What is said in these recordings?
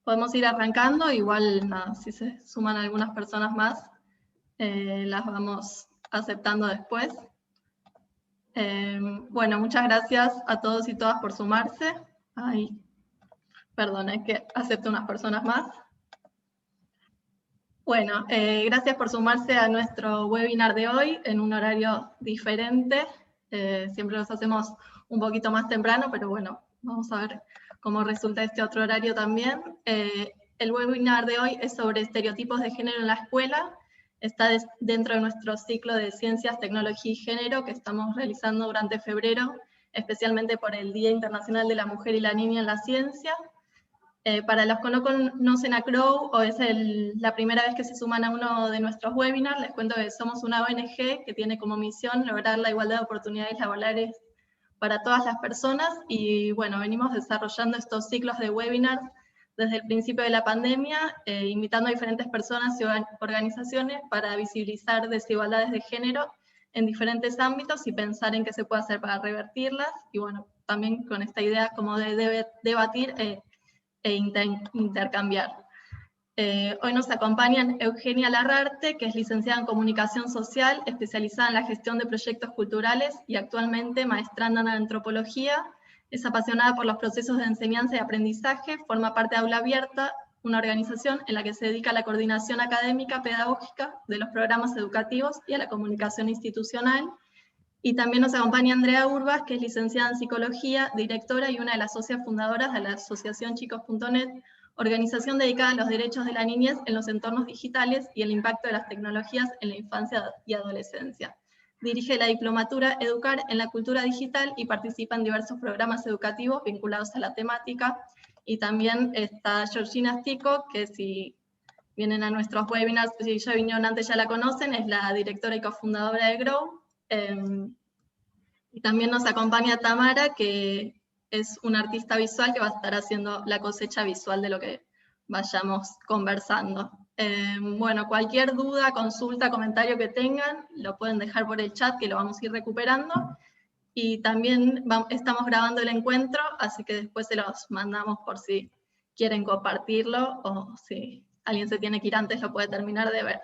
podemos ir arrancando, igual nada, si se suman algunas personas más, las vamos aceptando después. Bueno, muchas gracias a todos y todas por sumarse. Ay, perdón, es que acepto unas personas más. Bueno, gracias por sumarse a nuestro webinar de hoy en un horario diferente. Siempre los hacemos un poquito más temprano, pero bueno, vamos a ver cómo resulta este otro horario también. El webinar de hoy es sobre estereotipos de género en la escuela. Está dentro de nuestro ciclo de Ciencias, Tecnología y Género que estamos realizando durante febrero, especialmente por el Día Internacional de la Mujer y la Niña en la Ciencia. Para los que no conocen a CROW o es la primera vez que se suman a uno de nuestros webinars, les cuento que somos una ONG que tiene como misión lograr la igualdad de oportunidades laborales para todas las personas y bueno, venimos desarrollando estos ciclos de webinars desde el principio de la pandemia, invitando a diferentes personas y organizaciones para visibilizar desigualdades de género en diferentes ámbitos y pensar en qué se puede hacer para revertirlas y bueno, también con esta idea como de debatir e intercambiar. Hoy nos acompañan Eugenia Larrarte, que es licenciada en Comunicación Social, especializada en la gestión de proyectos culturales y actualmente maestranda en Antropología. Es apasionada por los procesos de enseñanza y aprendizaje, forma parte de Aula Abierta, una organización en la que se dedica a la coordinación académica, pedagógica de los programas educativos y a la comunicación institucional. Y también nos acompaña Andrea Urbas, que es licenciada en Psicología, directora y una de las socias fundadoras de la Asociación Chicos.net, organización dedicada a los derechos de la niñez en los entornos digitales y el impacto de las tecnologías en la infancia y adolescencia. Dirige la diplomatura Educar en la Cultura Digital y participa en diversos programas educativos vinculados a la temática. Y también está Georgina Stico, que si vienen a nuestros webinars, si ya vinieron antes ya la conocen, es la directora y cofundadora de Grow. Y también nos acompaña Tamara, que es una artista visual que va a estar haciendo la cosecha visual de lo que vayamos conversando. Bueno, cualquier duda, consulta, comentario que tengan, lo pueden dejar por el chat, que lo vamos a ir recuperando. Y también estamos grabando el encuentro, así que después se los mandamos por si quieren compartirlo, o si alguien se tiene que ir antes, lo puede terminar de ver.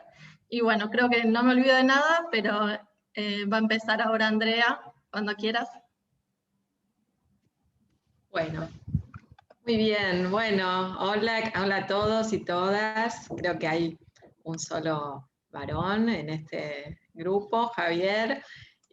Y bueno, creo que no me olvido de nada, pero va a empezar ahora Andrea, cuando quieras. Bueno, muy bien. Bueno, hola a todos y todas. Creo que hay un solo varón en este grupo, Javier.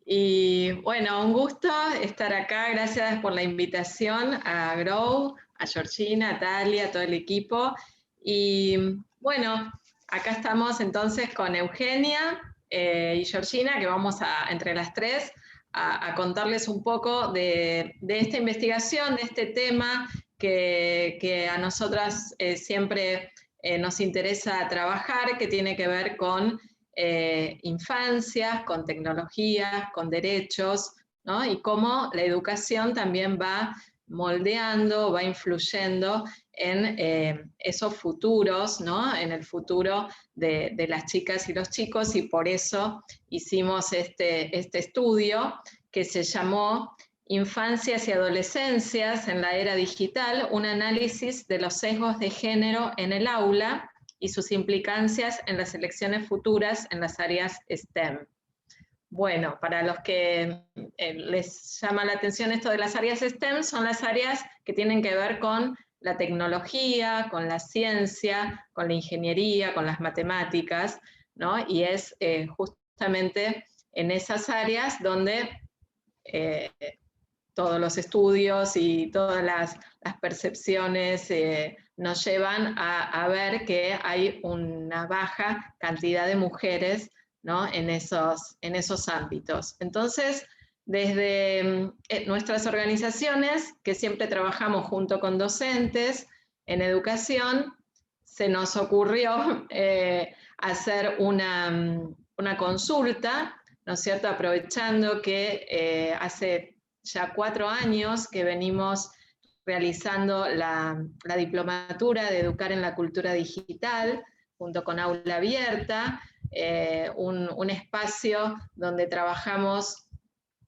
Y bueno, un gusto estar acá. Gracias por la invitación a Grow, a Georgina, a Talia, a todo el equipo. Y bueno, acá estamos entonces con Eugenia y Georgina, que vamos entre las tres a contarles un poco de esta investigación, de este tema que a nosotras siempre nos interesa trabajar, que tiene que ver con infancias, con tecnologías, con derechos, ¿no? Y cómo la educación también va moldeando, va influyendo en esos futuros, ¿no? En el futuro de las chicas y los chicos, y por eso hicimos este estudio que se llamó Infancias y Adolescencias en la Era Digital, un análisis de los sesgos de género en el aula y sus implicancias en las elecciones futuras en las áreas STEM. Bueno, para los que les llama la atención esto de las áreas STEM, son las áreas que tienen que ver con la tecnología, con la ciencia, con la ingeniería, con las matemáticas, ¿no? Y es justamente en esas áreas donde todos los estudios y todas las percepciones nos llevan a ver que hay una baja cantidad de mujeres, ¿no? en esos ámbitos. Entonces, desde nuestras organizaciones, que siempre trabajamos junto con docentes en educación, se nos ocurrió hacer una consulta, ¿no es cierto?, aprovechando que hace ya 4 años que venimos realizando la diplomatura de Educar en la Cultura Digital, junto con Aula Abierta, un espacio donde trabajamos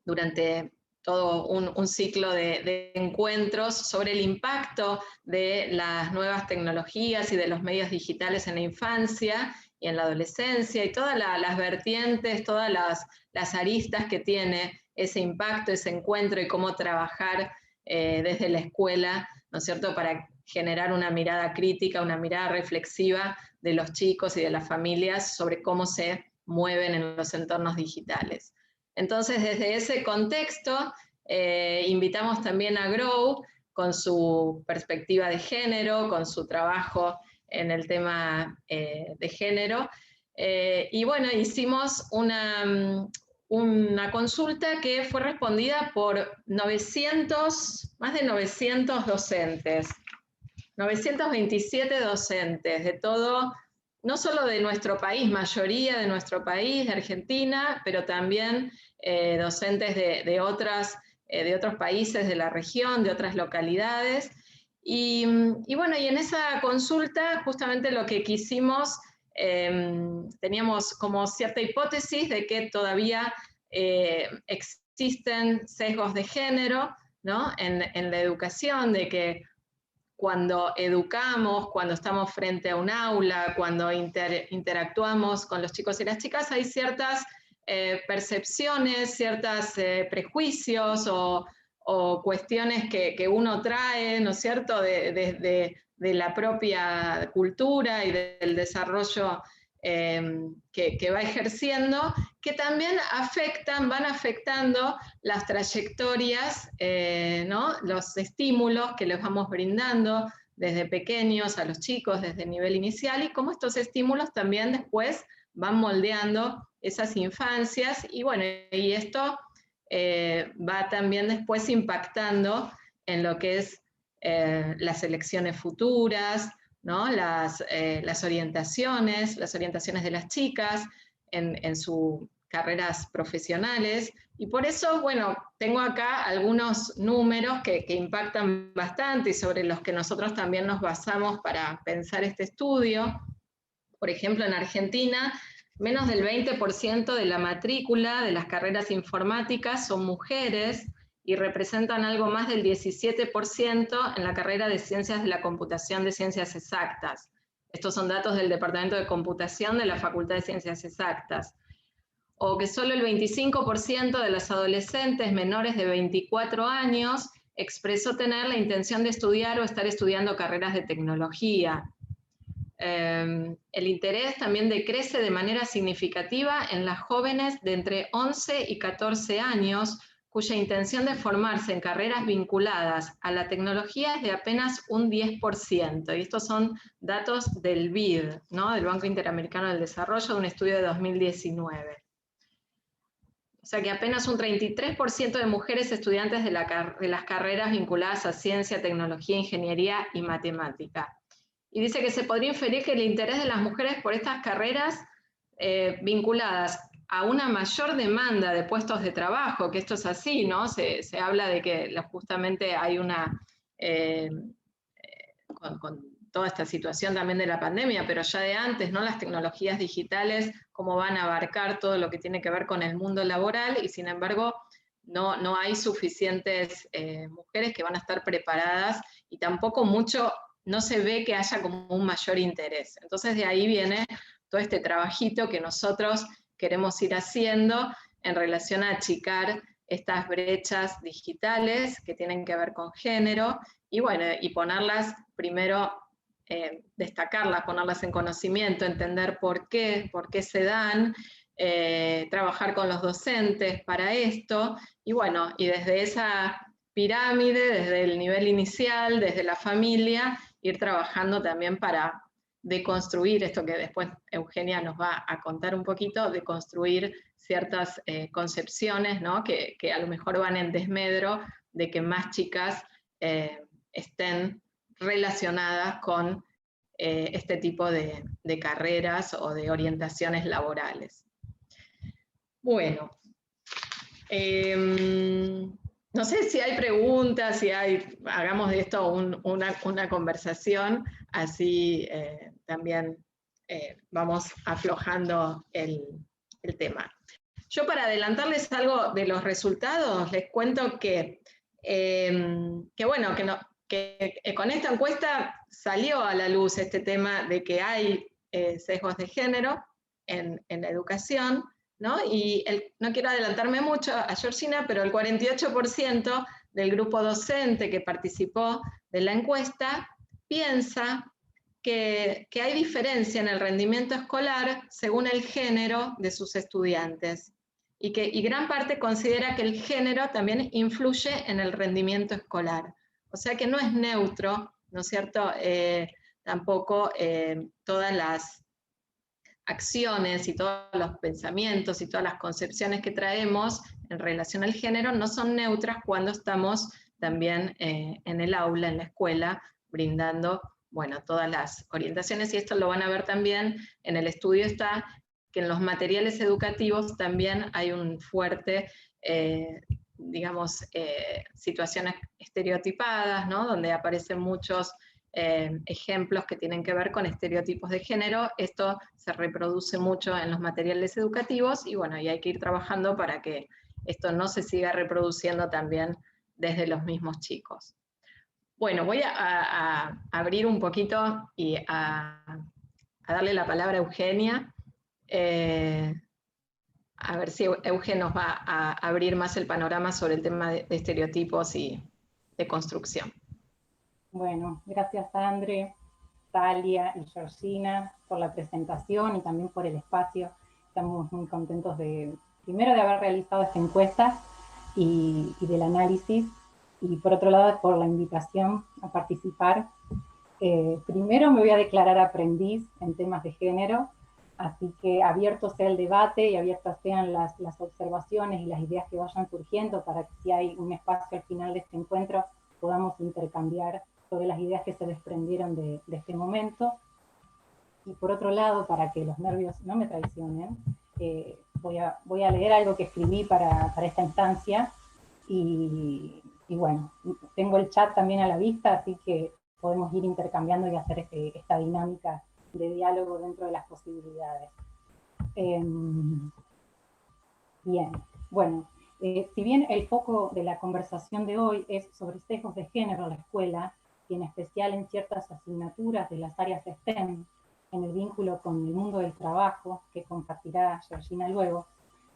durante todo un ciclo de encuentros sobre el impacto de las nuevas tecnologías y de los medios digitales en la infancia y en la adolescencia, y todas las vertientes, todas las aristas que tiene ese impacto, ese encuentro, y cómo trabajar desde la escuela, ¿no es cierto?, para generar una mirada crítica, una mirada reflexiva de los chicos y de las familias sobre cómo se mueven en los entornos digitales. Entonces, desde ese contexto, invitamos también a Grow con su perspectiva de género, con su trabajo en el tema de género. Y bueno, hicimos una consulta que fue respondida por más de 900 docentes, 927 docentes de todo, no solo de nuestro país, mayoría de nuestro país, de Argentina, pero también docentes de otros países de la región, de otras localidades. Y bueno, y en esa consulta justamente lo que quisimos, teníamos como cierta hipótesis de que todavía existen sesgos de género, ¿no?, en la educación, de que cuando educamos, cuando estamos frente a un aula, cuando interactuamos con los chicos y las chicas, hay ciertas percepciones, ciertos prejuicios o cuestiones que uno trae, ¿no es cierto?, de la propia cultura y del desarrollo que va ejerciendo, que también van afectando las trayectorias, ¿no?, los estímulos que les vamos brindando desde pequeños a los chicos, desde el nivel inicial, y cómo estos estímulos también después van moldeando esas infancias, y bueno, y esto va también después impactando en lo que es las elecciones futuras, ¿no?, las orientaciones de las chicas en sus carreras profesionales. Y por eso, bueno, tengo acá algunos números que impactan bastante y sobre los que nosotros también nos basamos para pensar este estudio. Por ejemplo, en Argentina, menos del 20% de la matrícula de las carreras informáticas son mujeres, y representan algo más del 17% en la carrera de Ciencias de la Computación de Ciencias Exactas. Estos son datos del Departamento de Computación de la Facultad de Ciencias Exactas. O que solo el 25% de las adolescentes menores de 24 años expresó tener la intención de estudiar o estar estudiando carreras de tecnología. El interés también decrece de manera significativa en las jóvenes de entre 11 y 14 años, cuya intención de formarse en carreras vinculadas a la tecnología es de apenas un 10%. Y estos son datos del BID, ¿no?, del Banco Interamericano del Desarrollo, de un estudio de 2019. O sea que apenas un 33% de mujeres estudiantes de las carreras vinculadas a ciencia, tecnología, ingeniería y matemática. Y dice que se podría inferir que el interés de las mujeres por estas carreras vinculadas a una mayor demanda de puestos de trabajo, que esto es así, ¿no? Se habla de que justamente hay una, con toda esta situación también de la pandemia, pero ya de antes, ¿no?, las tecnologías digitales, cómo van a abarcar todo lo que tiene que ver con el mundo laboral, y sin embargo no hay suficientes mujeres que van a estar preparadas, y tampoco no se ve que haya como un mayor interés. Entonces de ahí viene todo este trabajito que nosotros queremos ir haciendo en relación a achicar estas brechas digitales que tienen que ver con género, y bueno, y ponerlas primero, destacarlas, ponerlas en conocimiento, entender por qué se dan, trabajar con los docentes para esto, y bueno, y desde esa pirámide, desde el nivel inicial, desde la familia, ir trabajando también para deconstruir esto que después Eugenia nos va a contar un poquito, deconstruir ciertas concepciones, ¿no?, que a lo mejor van en desmedro de que más chicas estén relacionadas con este tipo de carreras o de orientaciones laborales. Bueno, no sé si hay preguntas, hagamos de esto una conversación, así también vamos aflojando el tema. Yo para adelantarles algo de los resultados, les cuento que bueno, que con esta encuesta salió a la luz este tema de que hay sesgos de género en la educación, ¿no? Y no quiero adelantarme mucho a Georgina, pero el 48% del grupo docente que participó de la encuesta piensa que hay diferencia en el rendimiento escolar según el género de sus estudiantes y gran parte considera que el género también influye en el rendimiento escolar. O sea que no es neutro, ¿no es cierto? Tampoco todas las acciones y todos los pensamientos y todas las concepciones que traemos en relación al género no son neutras cuando estamos también en el aula, en la escuela, brindando, bueno, todas las orientaciones, y esto lo van a ver también en el estudio, está que en los materiales educativos también hay un fuerte, digamos, situaciones estereotipadas, ¿no? Donde aparecen muchos ejemplos que tienen que ver con estereotipos de género. Esto se reproduce mucho en los materiales educativos y bueno, y hay que ir trabajando para que esto no se siga reproduciendo también desde los mismos chicos. Bueno, voy a abrir un poquito y a darle la palabra a Eugenia. A ver si Eugen nos va a abrir más el panorama sobre el tema de estereotipos y de construcción. Bueno, gracias a Andre, Talia y Georgina por la presentación y también por el espacio. Estamos muy contentos primero de haber realizado esta encuesta y del análisis, y por otro lado por la invitación a participar. Primero me voy a declarar aprendiz en temas de género, así que abierto sea el debate y abiertas sean las observaciones y las ideas que vayan surgiendo para que si hay un espacio al final de este encuentro podamos intercambiar sobre las ideas que se desprendieron de este momento. Y por otro lado, para que los nervios no me traicionen, voy a leer algo que escribí para esta instancia, y bueno, tengo el chat también a la vista, así que podemos ir intercambiando y hacer esta dinámica de diálogo dentro de las posibilidades. Bien, bueno, si bien el foco de la conversación de hoy es sobre sesgos de género en la escuela, y en especial en ciertas asignaturas de las áreas STEM, en el vínculo con el mundo del trabajo, que compartirá Georgina luego,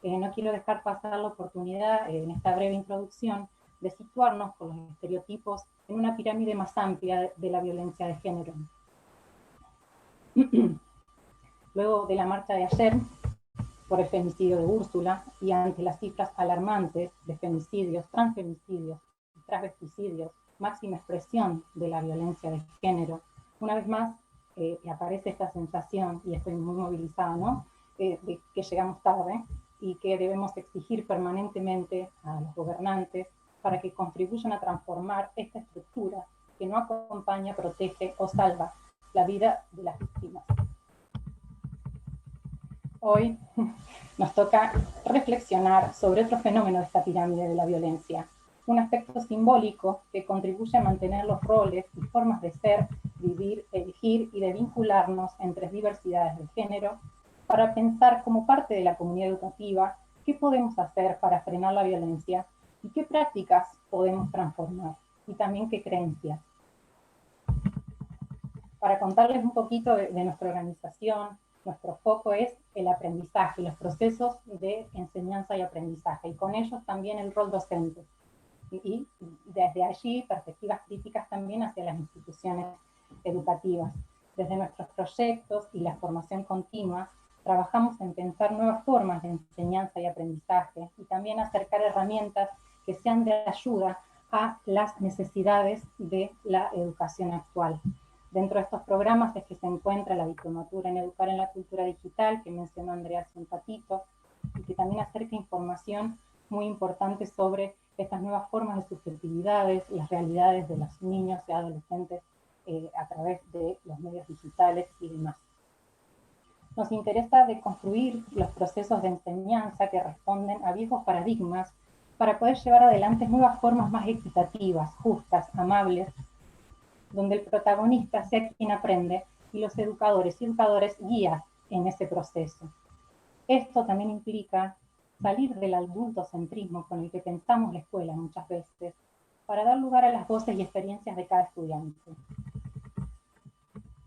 no quiero dejar pasar la oportunidad en esta breve introducción de situarnos con los estereotipos en una pirámide más amplia de la violencia de género. Luego de la marcha de ayer por el femicidio de Úrsula, y ante las cifras alarmantes de femicidios, transfemicidios y transvesticidios, máxima expresión de la violencia de género, una vez más aparece esta sensación, y estoy muy movilizada, ¿no? De que llegamos tarde y que debemos exigir permanentemente a los gobernantes para que contribuyan a transformar esta estructura que no acompaña, protege o salva la vida de las víctimas. Hoy nos toca reflexionar sobre otro fenómeno de esta pirámide de la violencia, un aspecto simbólico que contribuye a mantener los roles y formas de ser, vivir, elegir y de vincularnos entre diversidades de género, para pensar como parte de la comunidad educativa qué podemos hacer para frenar la violencia y qué prácticas podemos transformar, y también qué creencias. Para contarles un poquito de nuestra organización, nuestro foco es el aprendizaje, los procesos de enseñanza y aprendizaje, y con ellos también el rol docente. Y desde allí, perspectivas críticas también hacia las instituciones educativas. Desde nuestros proyectos y la formación continua, trabajamos en pensar nuevas formas de enseñanza y aprendizaje, y también acercar herramientas que sean de ayuda a las necesidades de la educación actual. Dentro de estos programas es que se encuentra la diplomatura en Educar en la Cultura Digital, que mencionó Andrea hace un ratito, y que también acerca información muy importante sobre estas nuevas formas de subjetividades, las realidades de los niños y adolescentes a través de los medios digitales y demás. Nos interesa deconstruir los procesos de enseñanza que responden a viejos paradigmas para poder llevar adelante nuevas formas más equitativas, justas, amables, donde el protagonista sea quien aprende y los educadores y educadoras guías en ese proceso. Esto también implica salir del adultocentrismo con el que pensamos la escuela muchas veces, para dar lugar a las voces y experiencias de cada estudiante.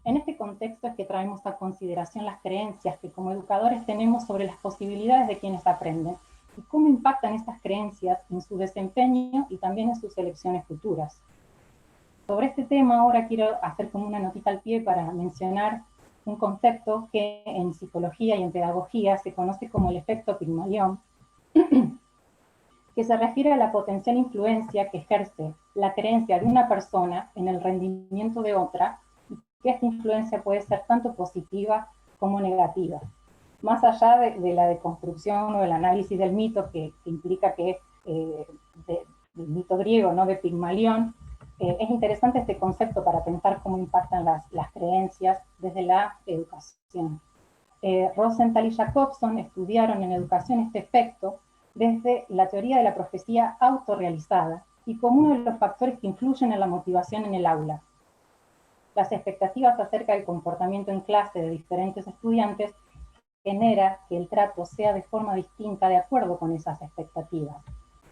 En este contexto es que traemos a consideración las creencias que como educadores tenemos sobre las posibilidades de quienes aprenden y cómo impactan estas creencias en su desempeño y también en sus elecciones futuras. Sobre este tema ahora quiero hacer como una notita al pie para mencionar un concepto que en psicología y en pedagogía se conoce como el efecto Pigmalión, que se refiere a la potencial influencia que ejerce la creencia de una persona en el rendimiento de otra, y que esta influencia puede ser tanto positiva como negativa. Más allá de la deconstrucción o el análisis del mito que implica que, del mito griego, ¿no?, de Pigmalión, es interesante este concepto para pensar cómo impactan las creencias desde la educación. Rosenthal y Jacobson estudiaron en educación este efecto desde la teoría de la profecía autorrealizada y como uno de los factores que influyen en la motivación en el aula. Las expectativas acerca del comportamiento en clase de diferentes estudiantes genera que el trato sea de forma distinta de acuerdo con esas expectativas.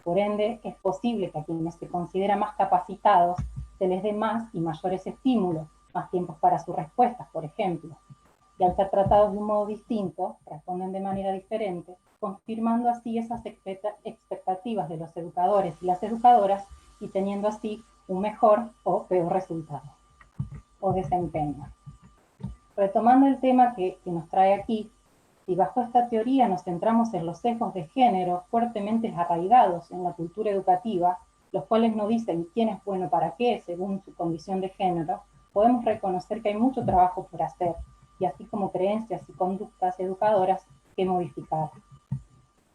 Por ende, es posible que a quienes se consideran más capacitados se les dé más y mayores estímulos, más tiempos para sus respuestas, por ejemplo. Y al ser tratados de un modo distinto, responden de manera diferente, confirmando así esas expectativas de los educadores y las educadoras y teniendo así un mejor o peor resultado o desempeño. Retomando el tema que nos trae aquí, si bajo esta teoría nos centramos en los sesgos de género fuertemente arraigados en la cultura educativa, los cuales no dicen quién es bueno para qué según su condición de género, podemos reconocer que hay mucho trabajo por hacer, y así como creencias y conductas educadoras que modificar.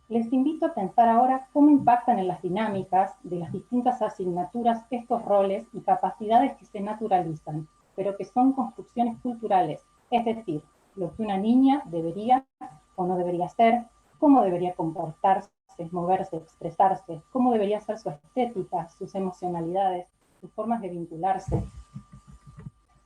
Les invito a pensar ahora cómo impactan en las dinámicas de las distintas asignaturas estos roles y capacidades que se naturalizan, pero que son construcciones culturales, es decir, lo que una niña debería o no debería ser, cómo debería comportarse, moverse, expresarse, cómo debería ser su estética, sus emocionalidades, sus formas de vincularse.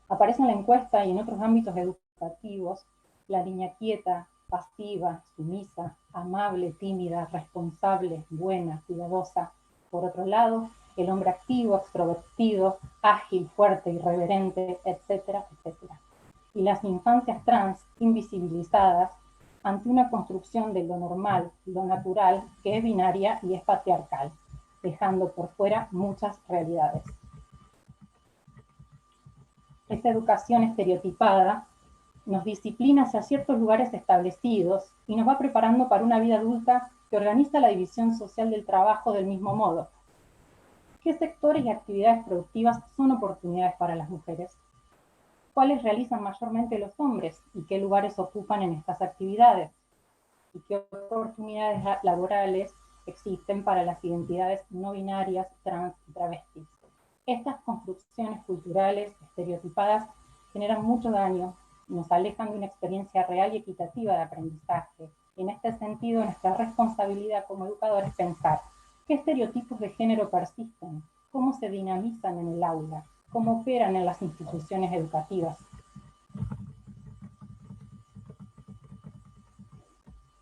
Aparece en la encuesta y en otros ámbitos educativos la niña quieta, pasiva, sumisa, amable, tímida, responsable, buena, cuidadosa. Por otro lado, el hombre activo, extrovertido, ágil, fuerte, irreverente, etcétera, etcétera. Y las infancias trans invisibilizadas ante una construcción de lo normal, lo natural, que es binaria y es patriarcal, dejando por fuera muchas realidades. Esta educación estereotipada nos disciplina hacia ciertos lugares establecidos y nos va preparando para una vida adulta que organiza la división social del trabajo del mismo modo. ¿Qué sectores y actividades productivas son oportunidades para las mujeres? ¿Cuáles realizan mayormente los hombres y qué lugares ocupan en estas actividades? ¿Y qué oportunidades laborales existen para las identidades no binarias, trans y travestis? Estas construcciones culturales estereotipadas generan mucho daño, nos alejan de una experiencia real y equitativa de aprendizaje. Y en este sentido, nuestra responsabilidad como educadores es pensar qué estereotipos de género persisten, cómo se dinamizan en el aula, cómo operan en las instituciones educativas.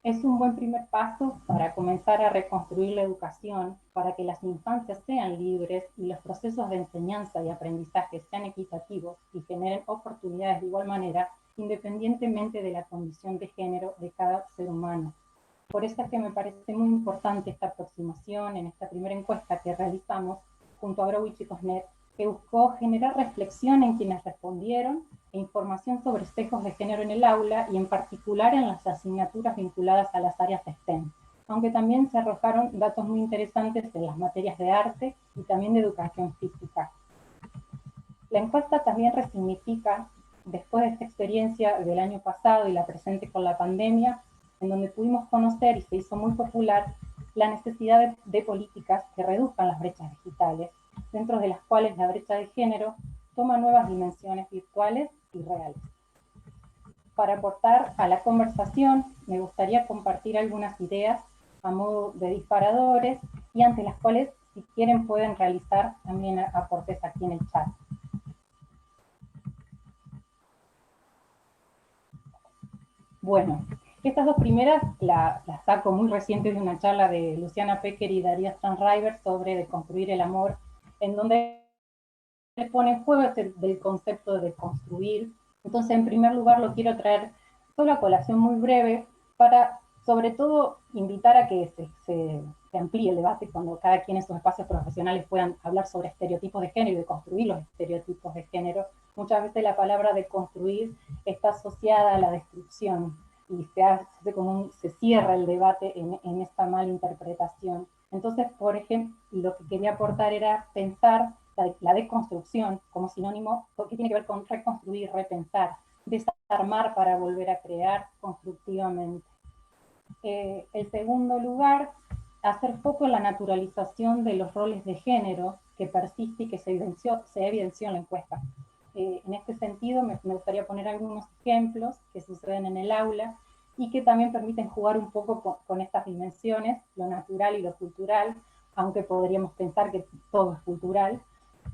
Es un buen primer paso para comenzar a reconstruir la educación, para que las infancias sean libres y los procesos de enseñanza y aprendizaje sean equitativos y generen oportunidades de igual manera, independientemente de la condición de género de cada ser humano. Por eso es que me parece muy importante esta aproximación en esta primera encuesta que realizamos junto a Growich y Cosnet, que buscó generar reflexión en quienes respondieron e información sobre sesgos de género en el aula y en particular en las asignaturas vinculadas a las áreas STEM, aunque también se arrojaron datos muy interesantes en las materias de arte y también de educación física. La encuesta también resignifica, después de esta experiencia del año pasado y la presente con la pandemia, en donde pudimos conocer y se hizo muy popular la necesidad de políticas que reduzcan las brechas digitales, dentro de las cuales la brecha de género toma nuevas dimensiones virtuales y reales. Para aportar a la conversación, me gustaría compartir algunas ideas a modo de disparadores y ante las cuales, si quieren, pueden realizar también aportes aquí en el chat. Bueno, Estas dos primeras las saco muy recientes de una charla de Luciana Pecker y Darío Stanriver sobre deconstruir el amor, en donde se pone en juego del concepto de construir. Entonces, en primer lugar, lo quiero traer solo a colación muy breve para, sobre todo, invitar a que se amplíe el debate cuando cada quien en sus espacios profesionales puedan hablar sobre estereotipos de género y de construir los estereotipos de género. Muchas veces la palabra de construir está asociada a la destrucción y se cierra el debate en esta mala interpretación. Entonces, por ejemplo, lo que quería aportar era pensar la deconstrucción como sinónimo, porque tiene que ver con reconstruir, repensar, desarmar para volver a crear constructivamente. El segundo lugar, hacer foco en la naturalización de los roles de género que persiste y que se evidenció en la encuesta. En este sentido, me gustaría poner algunos ejemplos que suceden en el aula y que también permiten jugar un poco con estas dimensiones, lo natural y lo cultural, aunque podríamos pensar que todo es cultural,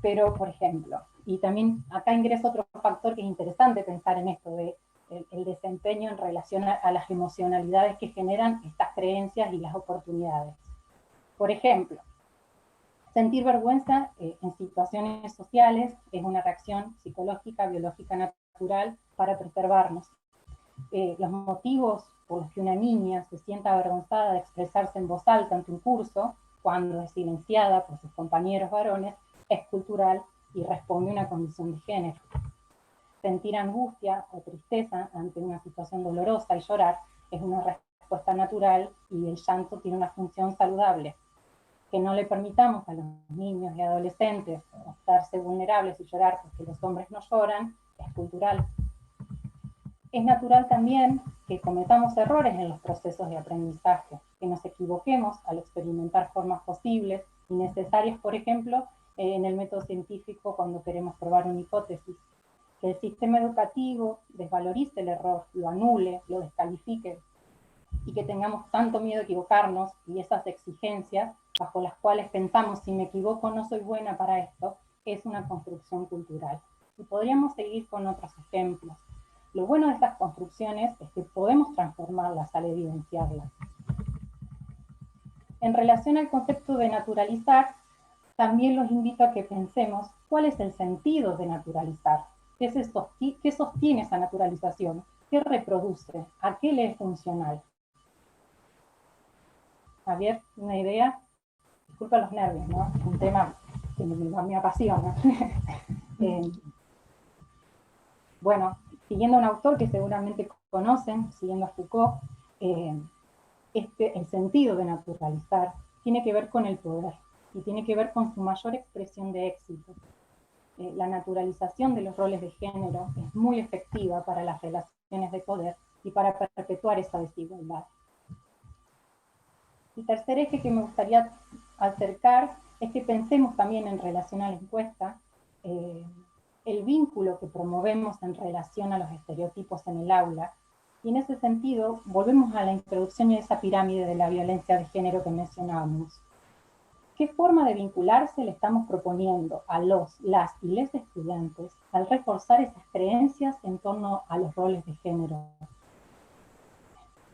pero por ejemplo, y también acá ingresa otro factor que es interesante pensar en esto de el desempeño en relación a las emocionalidades que generan estas creencias y las oportunidades. Por ejemplo, sentir vergüenza en situaciones sociales es una reacción psicológica, biológica, natural para preservarnos. Los motivos por los que una niña se sienta avergonzada de expresarse en voz alta ante un curso, cuando es silenciada por sus compañeros varones, es cultural y responde a una condición de género. Sentir angustia o tristeza ante una situación dolorosa y llorar es una respuesta natural y el llanto tiene una función saludable. Que no le permitamos a los niños y adolescentes mostrarse vulnerables y llorar porque los hombres no lloran es cultural. Es natural también que cometamos errores en los procesos de aprendizaje, que nos equivoquemos al experimentar formas posibles y necesarias, por ejemplo, en el método científico cuando queremos probar una hipótesis. Que el sistema educativo desvalorice el error, lo anule, lo descalifique, y que tengamos tanto miedo a equivocarnos y esas exigencias bajo las cuales pensamos, si me equivoco no soy buena para esto, es una construcción cultural. Y podríamos seguir con otros ejemplos. Lo bueno de estas construcciones es que podemos transformarlas al evidenciarlas. En relación al concepto de naturalizar, también los invito a que pensemos cuál es el sentido de naturalizar. ¿Qué sostiene esa naturalización? ¿Qué reproduce? ¿A qué le es funcional? Javier, ¿una idea? Disculpa los nervios, ¿no? Es un tema que me apasiona. Bueno, siguiendo a un autor que seguramente conocen, siguiendo a Foucault, el sentido de naturalizar tiene que ver con el poder y tiene que ver con su mayor expresión de éxito. La naturalización de los roles de género es muy efectiva para las relaciones de poder y para perpetuar esa desigualdad. El tercer eje que me gustaría acercar es que pensemos también en relación a la encuesta, el vínculo que promovemos en relación a los estereotipos en el aula, y en ese sentido volvemos a la introducción de esa pirámide de la violencia de género que mencionábamos. ¿Qué forma de vincularse le estamos proponiendo a las y les estudiantes al reforzar esas creencias en torno a los roles de género?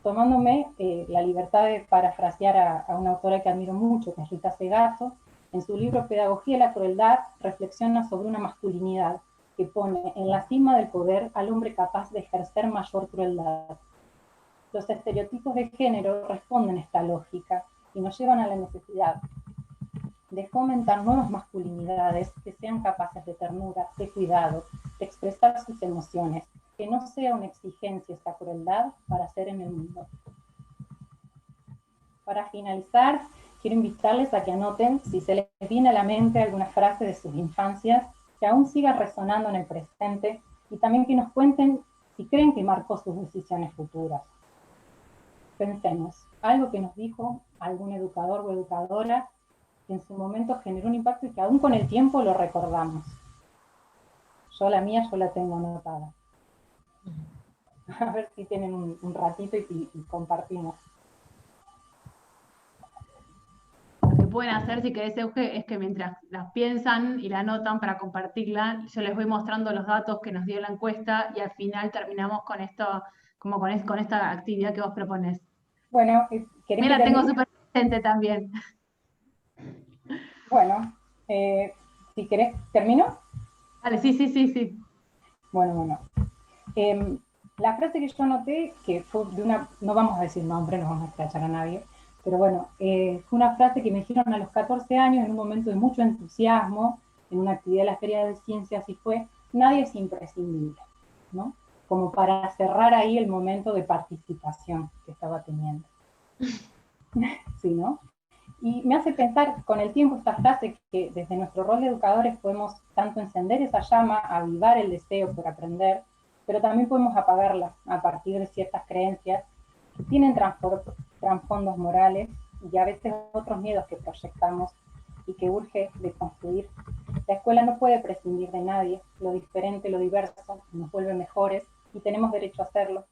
Tomándome la libertad de parafrasear a una autora que admiro mucho, que es Rita Segato, en su libro Pedagogía y la crueldad reflexiona sobre una masculinidad que pone en la cima del poder al hombre capaz de ejercer mayor crueldad. Los estereotipos de género responden a esta lógica y nos llevan a la necesidad de fomentar nuevas masculinidades que sean capaces de ternura, de cuidado, de expresar sus emociones, que no sea una exigencia esta crueldad para ser en el mundo. Para finalizar, quiero invitarles a que anoten, si se les viene a la mente alguna frase de sus infancias, que aún siga resonando en el presente, y también que nos cuenten si creen que marcó sus decisiones futuras. Pensemos, algo que nos dijo algún educador o educadora que en su momento generó un impacto y que aún con el tiempo lo recordamos. Yo la mía, yo la tengo anotada. A ver si tienen un ratito y compartimos. Lo que pueden hacer, si querés, Euge, es que mientras las piensan y la anotan para compartirla, yo les voy mostrando los datos que nos dio la encuesta y al final terminamos con como con esta actividad que vos propones. Bueno, Me la tengo súper presente también. Bueno, si querés, ¿termino? Vale, sí. Bueno. La frase que yo anoté, que fue de una, no vamos a decir nombre, no vamos a escrachar a nadie, pero bueno, fue una frase que me dijeron a los 14 años en un momento de mucho entusiasmo, en una actividad de la Feria de Ciencias, y fue: nadie es imprescindible, ¿no? Como para cerrar ahí el momento de participación que estaba teniendo. Sí, ¿no? Y me hace pensar con el tiempo esta frase, que desde nuestro rol de educadores podemos tanto encender esa llama, avivar el deseo por aprender, pero también podemos apagarla a partir de ciertas creencias que tienen trasfondos morales y a veces otros miedos que proyectamos y que urge deconstruir. La escuela no puede prescindir de nadie, lo diferente, lo diverso nos vuelve mejores y tenemos derecho a hacerlo.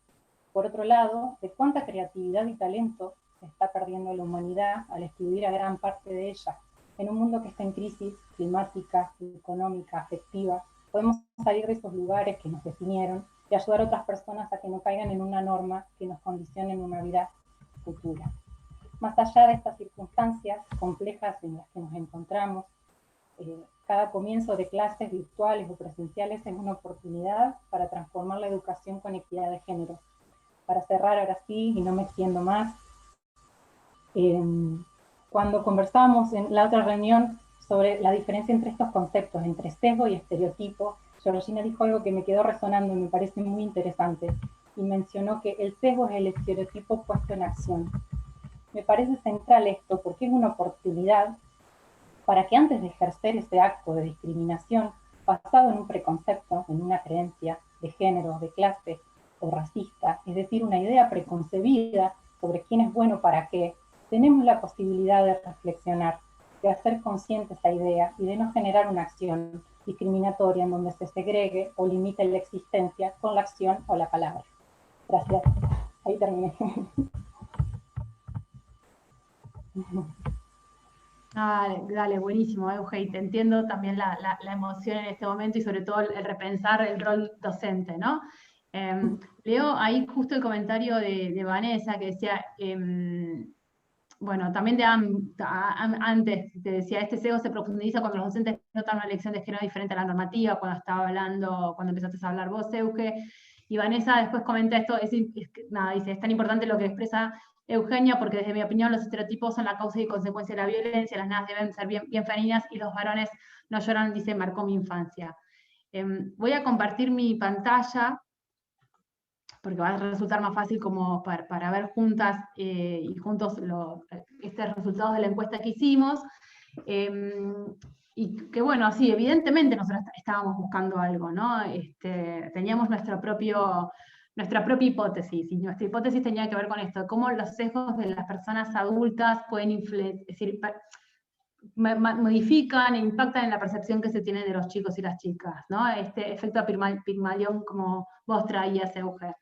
Por otro lado, de cuánta creatividad y talento se está perdiendo la humanidad al excluir a gran parte de ella. En un mundo que está en crisis climática, económica, afectiva, podemos salir de esos lugares que nos definieron y ayudar a otras personas a que no caigan en una norma que nos condicione en una vida futura. Más allá de estas circunstancias complejas en las que nos encontramos, cada comienzo de clases virtuales o presenciales es una oportunidad para transformar la educación con equidad de género. Para cerrar ahora sí, y no me extiendo más, cuando conversábamos en la otra reunión sobre la diferencia entre estos conceptos, entre sesgo y estereotipo, Georgina dijo algo que me quedó resonando y me parece muy interesante, y mencionó que el sesgo es el estereotipo puesto en acción. Me parece central esto porque es una oportunidad para que antes de ejercer ese acto de discriminación basado en un preconcepto, en una creencia de género, de clase o racista, es decir, una idea preconcebida sobre quién es bueno para qué, tenemos la posibilidad de reflexionar, de hacer consciente esa idea y de no generar una acción discriminatoria en donde se segregue o limite la existencia con la acción o la palabra. Gracias. Ahí terminé. Dale, buenísimo, Euge, te entiendo también la emoción en este momento y sobre todo el repensar el rol docente, ¿no? Leo ahí justo el comentario de Vanessa que decía, bueno, también antes te decía, este sesgo se profundiza cuando los docentes notan una elección de género diferente a la normativa, cuando empezaste a hablar vos, Euge, y Vanessa después comenta esto, nada, dice, es tan importante lo que expresa Eugenia, porque desde mi opinión los estereotipos son la causa y consecuencia de la violencia, las nenas deben ser bien femeninas y los varones no lloran, dice, marcó mi infancia. Voy a compartir mi pantalla, porque va a resultar más fácil como para ver juntas y juntos estos resultados de la encuesta que hicimos. Y que bueno, sí, evidentemente nosotros estábamos buscando algo, ¿no? Teníamos nuestra propia hipótesis, y nuestra hipótesis tenía que ver con esto, cómo los sesgos de las personas adultas pueden modifican e impactan en la percepción que se tiene de los chicos y las chicas, ¿no? Este efecto Pigmalión, como vos traías, Euge.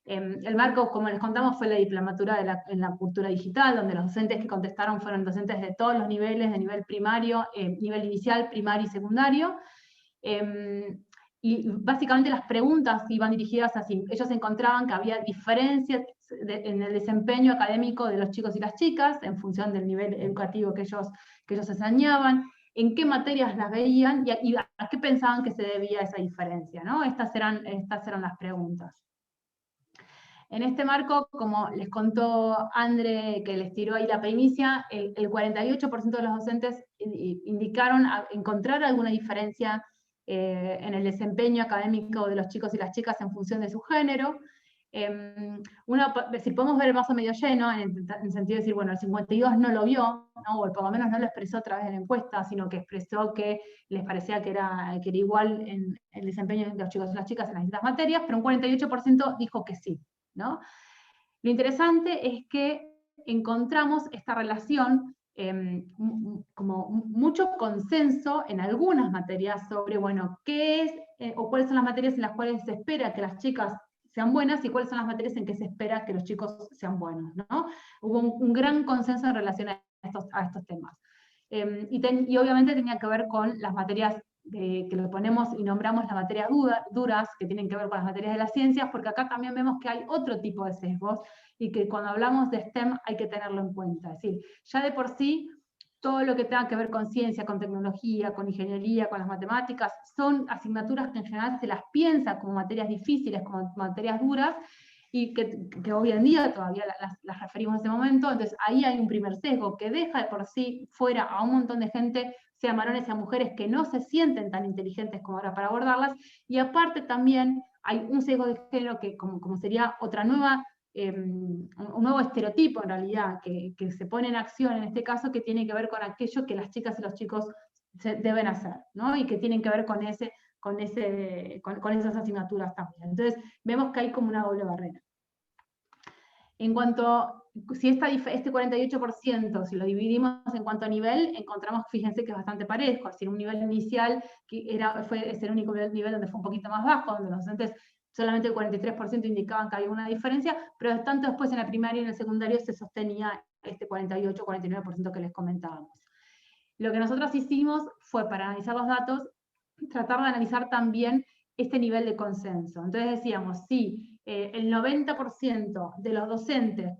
El marco, como les contamos, fue la diplomatura en la cultura digital, donde los docentes que contestaron fueron docentes de todos los niveles, de nivel primario, nivel inicial, primario y secundario. Y básicamente las preguntas iban dirigidas así. Ellos encontraban que había diferencias en el desempeño académico de los chicos y las chicas, en función del nivel educativo que ellos enseñaban, en qué materias las veían y a qué pensaban que se debía esa diferencia, ¿no? Estas eran las preguntas. En este marco, como les contó Andre, que les tiró ahí la primicia, el 48% de los docentes indicaron encontrar alguna diferencia en el desempeño académico de los chicos y las chicas en función de su género. Si podemos ver el vaso medio lleno, en el sentido de decir, bueno, el 52 no lo vio, ¿no? O por lo menos no lo expresó a través de la encuesta, sino que expresó que les parecía que era igual en el desempeño de los chicos y las chicas en las distintas materias, pero un 48% dijo que sí, ¿no? Lo interesante es que encontramos esta relación, como mucho consenso en algunas materias sobre, bueno, qué es o cuáles son las materias en las cuales se espera que las chicas sean buenas y cuáles son las materias en que se espera que los chicos sean buenos, ¿no? Hubo un gran consenso en relación a estos temas. Y obviamente tenía que ver con las materias que lo ponemos y nombramos las materias duras, que tienen que ver con las materias de las ciencias, porque acá también vemos que hay otro tipo de sesgos, y que cuando hablamos de STEM hay que tenerlo en cuenta. Es decir, ya de por sí, todo lo que tenga que ver con ciencia, con tecnología, con ingeniería, con las matemáticas, son asignaturas que en general se las piensa como materias difíciles, como materias duras, y que hoy en día todavía las referimos en ese momento. Entonces ahí hay un primer sesgo que deja de por sí fuera a un montón de gente, sean varones, sean mujeres, que no se sienten tan inteligentes como ahora para abordarlas, y aparte también hay un sesgo de género que como sería otra nueva, un nuevo estereotipo en realidad, que se pone en acción en este caso, que tiene que ver con aquello que las chicas y los chicos deben hacer, ¿no? Y que tienen que ver con esas asignaturas también. Entonces vemos que hay como una doble barrera. En cuanto, si este 48%, si lo dividimos en cuanto a nivel, encontramos, fíjense que es bastante parejo, es decir, un nivel inicial que es el único nivel donde fue un poquito más bajo, donde los docentes solamente el 43% indicaban que había una diferencia, pero tanto después en la primaria y en el secundario se sostenía este 48-49% que les comentábamos. Lo que nosotros hicimos fue, para analizar los datos, tratar de analizar también este nivel de consenso. Entonces decíamos, si el 90% de los docentes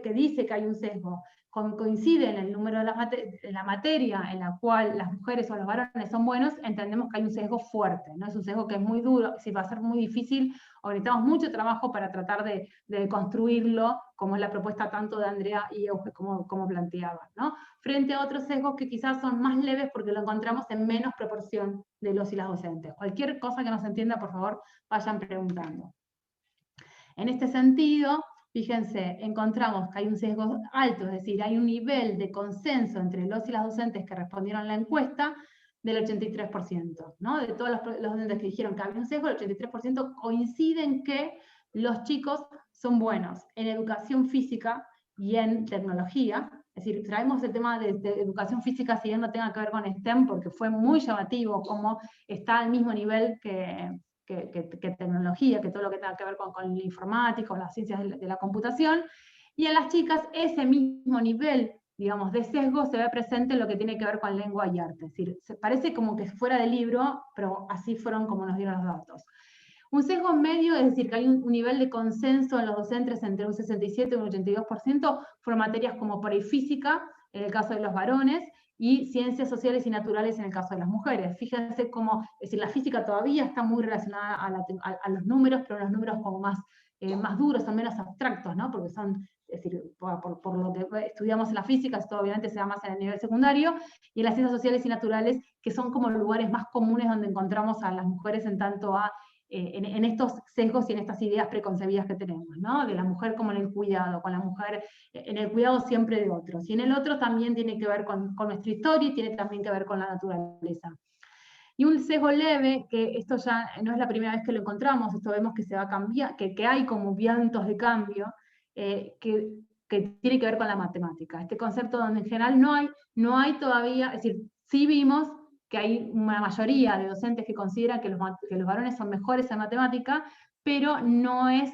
que dice que hay un sesgo, coincide en el número de la materia en la cual las mujeres o los varones son buenos, entendemos que hay un sesgo fuerte, ¿no? Es un sesgo que es muy duro, si va a ser muy difícil, o necesitamos mucho trabajo para tratar de construirlo, como es la propuesta tanto de Andrea y Euge como planteaban, ¿no? Frente a otros sesgos que quizás son más leves porque lo encontramos en menos proporción de los y las docentes. Cualquier cosa que no se entienda, por favor, vayan preguntando. En este sentido, fíjense, encontramos que hay un sesgo alto, es decir, hay un nivel de consenso entre los y las docentes que respondieron a la encuesta del 83%, ¿no? De todos los docentes que dijeron que había un sesgo, el 83% coinciden que los chicos son buenos en educación física y en tecnología. Es decir, traemos el tema de educación física, si bien no tenga que ver con STEM, porque fue muy llamativo cómo está al mismo nivel que tecnología, que todo lo que tenga que ver con la informática, con las ciencias de la computación. Y en las chicas ese mismo nivel, digamos, de sesgo se ve presente en lo que tiene que ver con lengua y arte. Es decir, parece como que fuera del libro, pero así fueron como nos dieron los datos. Un sesgo medio, es decir, que hay un nivel de consenso en los docentes entre un 67 y un 82%, fueron materias como por ahí física, en el caso de los varones, y ciencias sociales y naturales en el caso de las mujeres. Fíjense cómo, es decir, la física todavía está muy relacionada a los números, pero los números como más duros, son menos abstractos, ¿no? Porque son, es decir, por lo que estudiamos en la física, esto obviamente se da más en el nivel secundario, y en las ciencias sociales y naturales, que son como lugares más comunes donde encontramos a las mujeres en tanto en estos sesgos y en estas ideas preconcebidas que tenemos, ¿no? De la mujer como en el cuidado, con la mujer en el cuidado siempre de otros. Y en el otro también tiene que ver con nuestra historia y tiene también que ver con la naturaleza. Y un sesgo leve, que esto ya no es la primera vez que lo encontramos, esto vemos que se va a cambiar, que hay como vientos de cambio, que tiene que ver con la matemática. Este concepto donde en general no hay todavía, es decir, sí vimos que hay una mayoría de docentes que consideran que los varones son mejores en matemática, pero no es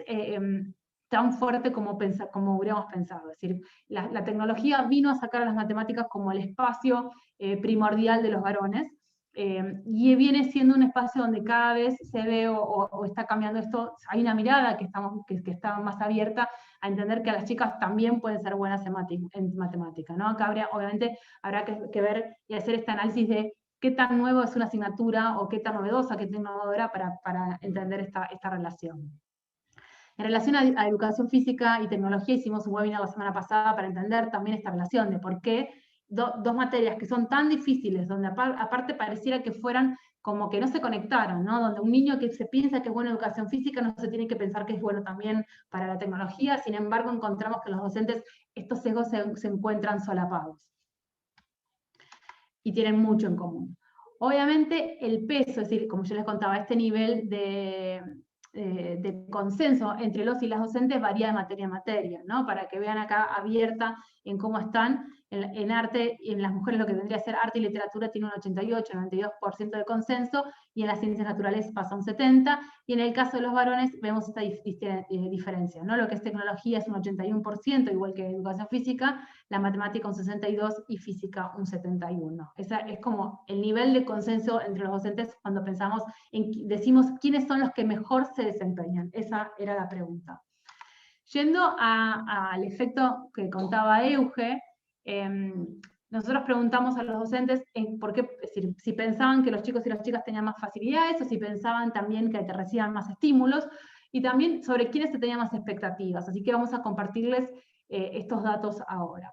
tan fuerte como hubiéramos pensado. Es decir, la tecnología vino a sacar a las matemáticas como el espacio primordial de los varones, y viene siendo un espacio donde cada vez se ve o está cambiando esto. Hay una mirada que está más abierta a entender que las chicas también pueden ser buenas en matemática, ¿no? Acá obviamente habrá que ver y hacer este análisis de qué tan nuevo es una asignatura o qué tan novedosa, qué tan innovadora para entender esta relación. En relación a educación física y tecnología, hicimos un webinar la semana pasada para entender también esta relación de por qué dos materias que son tan difíciles, donde aparte pareciera que fueran como que no se conectaron, ¿no? Donde un niño que se piensa que es bueno en educación física no se tiene que pensar que es bueno también para la tecnología. Sin embargo, encontramos que los docentes estos sesgos se encuentran solapados y tienen mucho en común. Obviamente el peso, es decir, como yo les contaba, este nivel de consenso entre los y las docentes varía de materia a materia, ¿no? Para que vean acá abierta en cómo están, En arte, y en las mujeres lo que vendría a ser arte y literatura tiene un 88, 92% de consenso, y en las ciencias naturales pasa un 70%, y en el caso de los varones vemos esta diferencia, ¿no? Lo que es tecnología es un 81%, igual que educación física, la matemática un 62% y física un 71%. Esa es como el nivel de consenso entre los docentes cuando pensamos decimos quiénes son los que mejor se desempeñan. Esa era la pregunta. Yendo al efecto que contaba Euge, nosotros preguntamos a los docentes por qué, es decir, si pensaban que los chicos y las chicas tenían más facilidades, o si pensaban también que te recibían más estímulos, y también sobre quiénes tenían más expectativas. Así que vamos a compartirles estos datos ahora.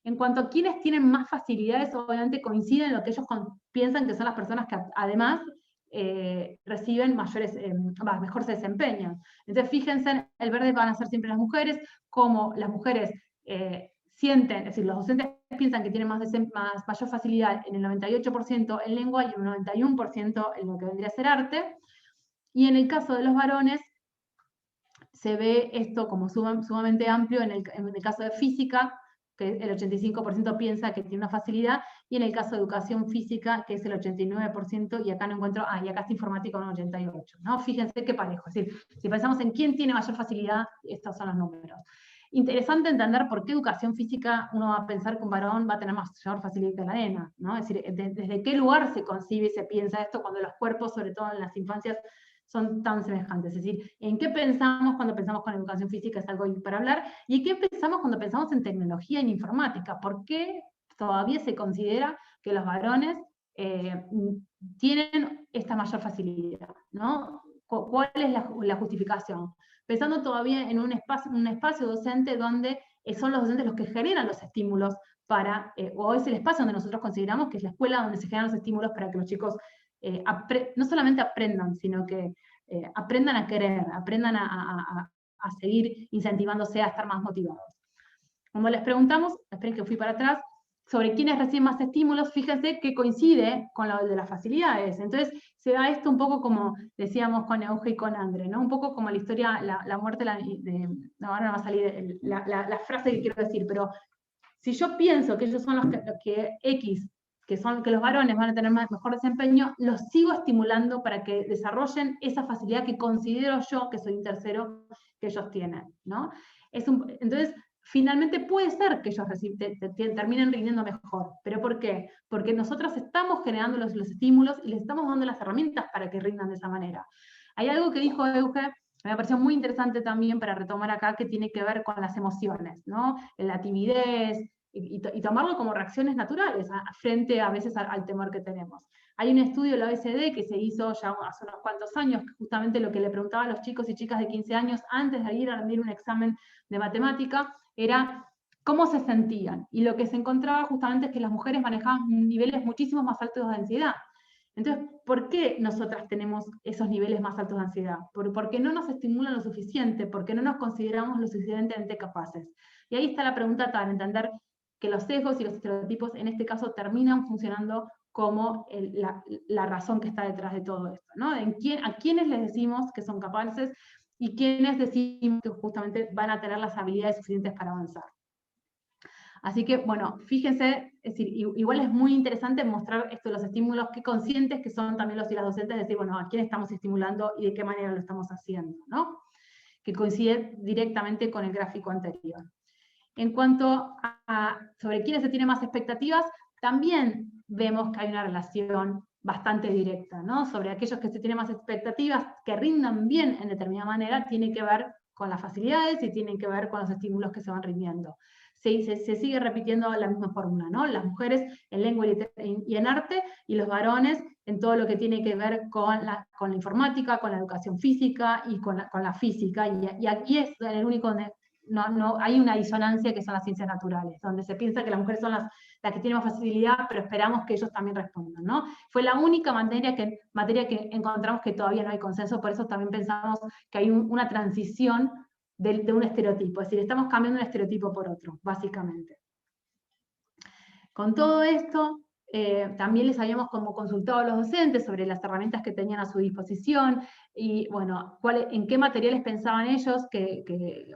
En cuanto a quiénes tienen más facilidades, obviamente coinciden en lo que ellos piensan que son las personas que además reciben mejor se desempeñan. Entonces fíjense, el verde van a ser siempre las mujeres, como las mujeres sienten, es decir, los docentes piensan que tienen mayor facilidad en el 98% en lengua y un 91% en lo que vendría a ser arte, y en el caso de los varones se ve esto como sumamente amplio en el caso de física, que el 85% piensa que tiene una facilidad, y en el caso de educación física, que es el 89%, y acá no encuentro, y acá está informática un 88%, ¿no? Fíjense qué parejo, es decir, si pensamos en quién tiene mayor facilidad, estos son los números. Interesante entender por qué educación física uno va a pensar que un varón va a tener mayor facilidad que la nena, ¿no? Es decir, desde qué lugar se concibe y se piensa esto cuando los cuerpos, sobre todo en las infancias, son tan semejantes. Es decir, ¿en qué pensamos cuando pensamos con educación física? Es algo para hablar. ¿Y en qué pensamos cuando pensamos en tecnología y en informática? ¿Por qué todavía se considera que los varones tienen esta mayor facilidad, ¿no? ¿Cuál es la justificación? Pensando todavía en un espacio docente donde son los docentes los que generan los estímulos o es el espacio donde nosotros consideramos que es la escuela donde se generan los estímulos para que los chicos no solamente aprendan, sino que aprendan a querer, aprendan a seguir incentivándose a estar más motivados. Cuando les preguntamos, esperen que fui para atrás, sobre quiénes reciben más estímulos, fíjense que coincide con lo de las facilidades. Entonces se da esto un poco como decíamos con Euge y con Andre, ¿no? Un poco como la historia, la muerte, no, ahora no va a salir la frase que quiero decir, pero si yo pienso que ellos son los que los varones van a tener mejor desempeño, los sigo estimulando para que desarrollen esa facilidad que considero yo, que soy un tercero, que ellos tienen, ¿no? Entonces, finalmente puede ser que ellos terminen rindiendo mejor. ¿Pero por qué? Porque nosotros estamos generando los estímulos y les estamos dando las herramientas para que rindan de esa manera. Hay algo que dijo Euge, me pareció muy interesante también para retomar acá, que tiene que ver con las emociones, ¿no? La timidez, y tomarlo como reacciones naturales frente a veces al temor que tenemos. Hay un estudio de la OECD que se hizo ya hace unos cuantos años, que justamente lo que le preguntaba a los chicos y chicas de 15 años antes de ir a rendir un examen de matemática era cómo se sentían. Y lo que se encontraba justamente es que las mujeres manejaban niveles muchísimo más altos de ansiedad. Entonces, ¿por qué nosotras tenemos esos niveles más altos de ansiedad? Porque no nos estimulan lo suficiente, porque no nos consideramos lo suficientemente capaces. Y ahí está la pregunta para entender que los sesgos y los estereotipos en este caso terminan funcionando como la razón que está detrás de todo esto, ¿no? A quiénes les decimos que son capaces y quiénes decimos que justamente van a tener las habilidades suficientes para avanzar. Así que, bueno, fíjense, es decir, igual es muy interesante mostrar esto, los estímulos, qué conscientes que son también los y las docentes, decir, bueno, a quién estamos estimulando y de qué manera lo estamos haciendo, ¿no? Que coincide directamente con el gráfico anterior. En cuanto a sobre quiénes se tienen más expectativas, también vemos que hay una relación bastante directa, ¿no? Sobre aquellos que se tienen más expectativas, que rindan bien en determinada manera, tiene que ver con las facilidades y tienen que ver con los estímulos que se van rindiendo. Se sigue repitiendo la misma fórmula, ¿no? Las mujeres en lengua y en arte, y los varones en todo lo que tiene que ver con la informática, con la educación física y con la física, y aquí es el único donde no hay una disonancia, que son las ciencias naturales, donde se piensa que las mujeres son las que tienen más facilidad, pero esperamos que ellos también respondan, ¿no? Fue la única materia que encontramos que todavía no hay consenso, por eso también pensamos que hay una transición de un estereotipo, es decir, estamos cambiando un estereotipo por otro, básicamente. Con todo esto, también les habíamos como consultado a los docentes sobre las herramientas que tenían a su disposición, y bueno, en qué materiales pensaban ellos que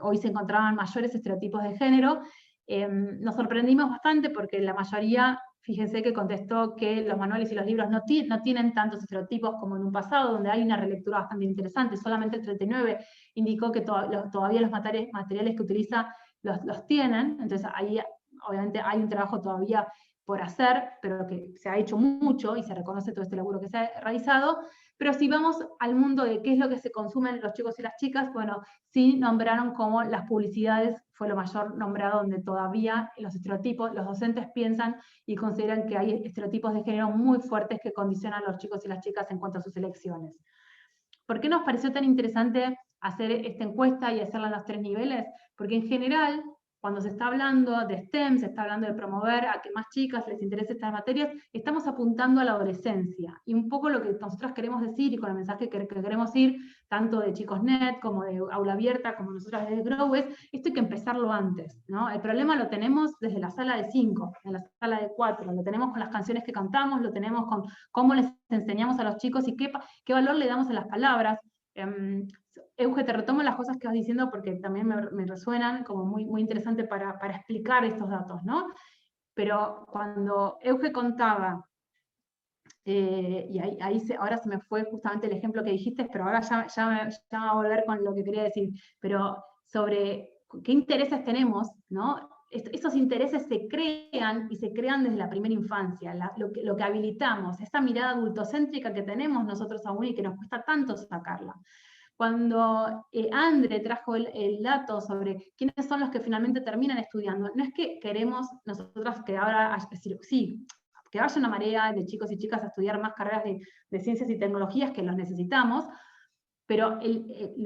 hoy se encontraban mayores estereotipos de género, Nos sorprendimos bastante porque la mayoría, fíjense que contestó que los manuales y los libros no tienen tantos estereotipos como en un pasado, donde hay una relectura bastante interesante. Solamente el 39 indicó que todavía los materiales que utiliza los tienen. Entonces ahí obviamente hay un trabajo todavía por hacer, pero que se ha hecho mucho y se reconoce todo este laburo que se ha realizado. Pero si vamos al mundo de qué es lo que se consumen los chicos y las chicas, bueno, sí nombraron como las publicidades fue lo mayor nombrado, donde todavía los estereotipos, los docentes piensan y consideran que hay estereotipos de género muy fuertes que condicionan a los chicos y las chicas en cuanto a sus elecciones. ¿Por qué nos pareció tan interesante hacer esta encuesta y hacerla en los 3 niveles? Porque en general, cuando se está hablando de STEM, se está hablando de promover a que más chicas les interese estas materias, estamos apuntando a la adolescencia. Y un poco lo que nosotros queremos decir, y con el mensaje que queremos ir, tanto de ChicosNet, como de Aula Abierta, como nosotros desde Grow, es esto hay que empezarlo antes, ¿no? El problema lo tenemos desde la sala de 5, en la sala de 4, lo tenemos con las canciones que cantamos, lo tenemos con cómo les enseñamos a los chicos y qué valor le damos a las palabras. Euge, te retomo las cosas que vas diciendo porque también me resuenan como muy interesante para explicar estos datos, ¿no? Pero cuando Euge contaba, y ahora se me fue justamente el ejemplo que dijiste, pero ahora ya va a volver con lo que quería decir, pero sobre qué intereses tenemos, ¿no? Esos intereses se crean y se crean desde la primera infancia, lo que habilitamos, esa mirada adultocéntrica que tenemos nosotros aún y que nos cuesta tanto sacarla. Cuando Andre trajo el dato sobre quiénes son los que finalmente terminan estudiando, no es que queremos nosotras que ahora, sí, que vaya una marea de chicos y chicas a estudiar más carreras de ciencias y tecnologías, que los necesitamos, pero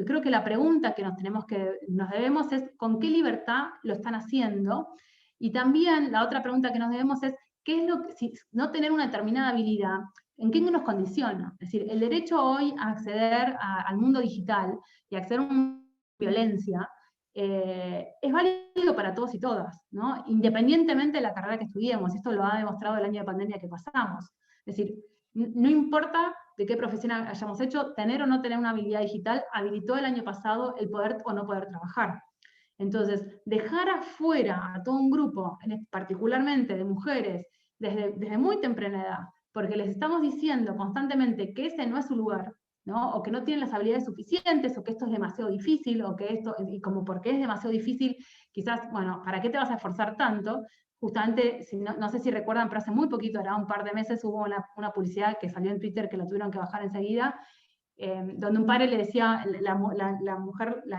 creo que la pregunta que nos debemos es ¿con qué libertad lo están haciendo? Y también la otra pregunta que nos debemos es ¿qué es si no tener una determinada habilidad, ¿en qué nos condiciona? Es decir, el derecho hoy a acceder al mundo digital y a acceder a una violencia es válido para todos y todas, ¿no? Independientemente de la carrera que estudiemos. Esto lo ha demostrado el año de pandemia que pasamos. Es decir, no importa de qué profesión hayamos hecho, tener o no tener una habilidad digital habilitó el año pasado el poder o no poder trabajar. Entonces, dejar afuera a todo un grupo, particularmente de mujeres, desde muy temprana edad, porque les estamos diciendo constantemente que ese no es su lugar, ¿no? O que no tienen las habilidades suficientes, o que esto es demasiado difícil, o que esto, y como porque es demasiado difícil, quizás, bueno, ¿para qué te vas a esforzar tanto? Justamente, no sé si recuerdan, pero hace muy poquito, era un par de meses, hubo una publicidad que salió en Twitter que la tuvieron que bajar enseguida, donde un padre le decía, la mujer, la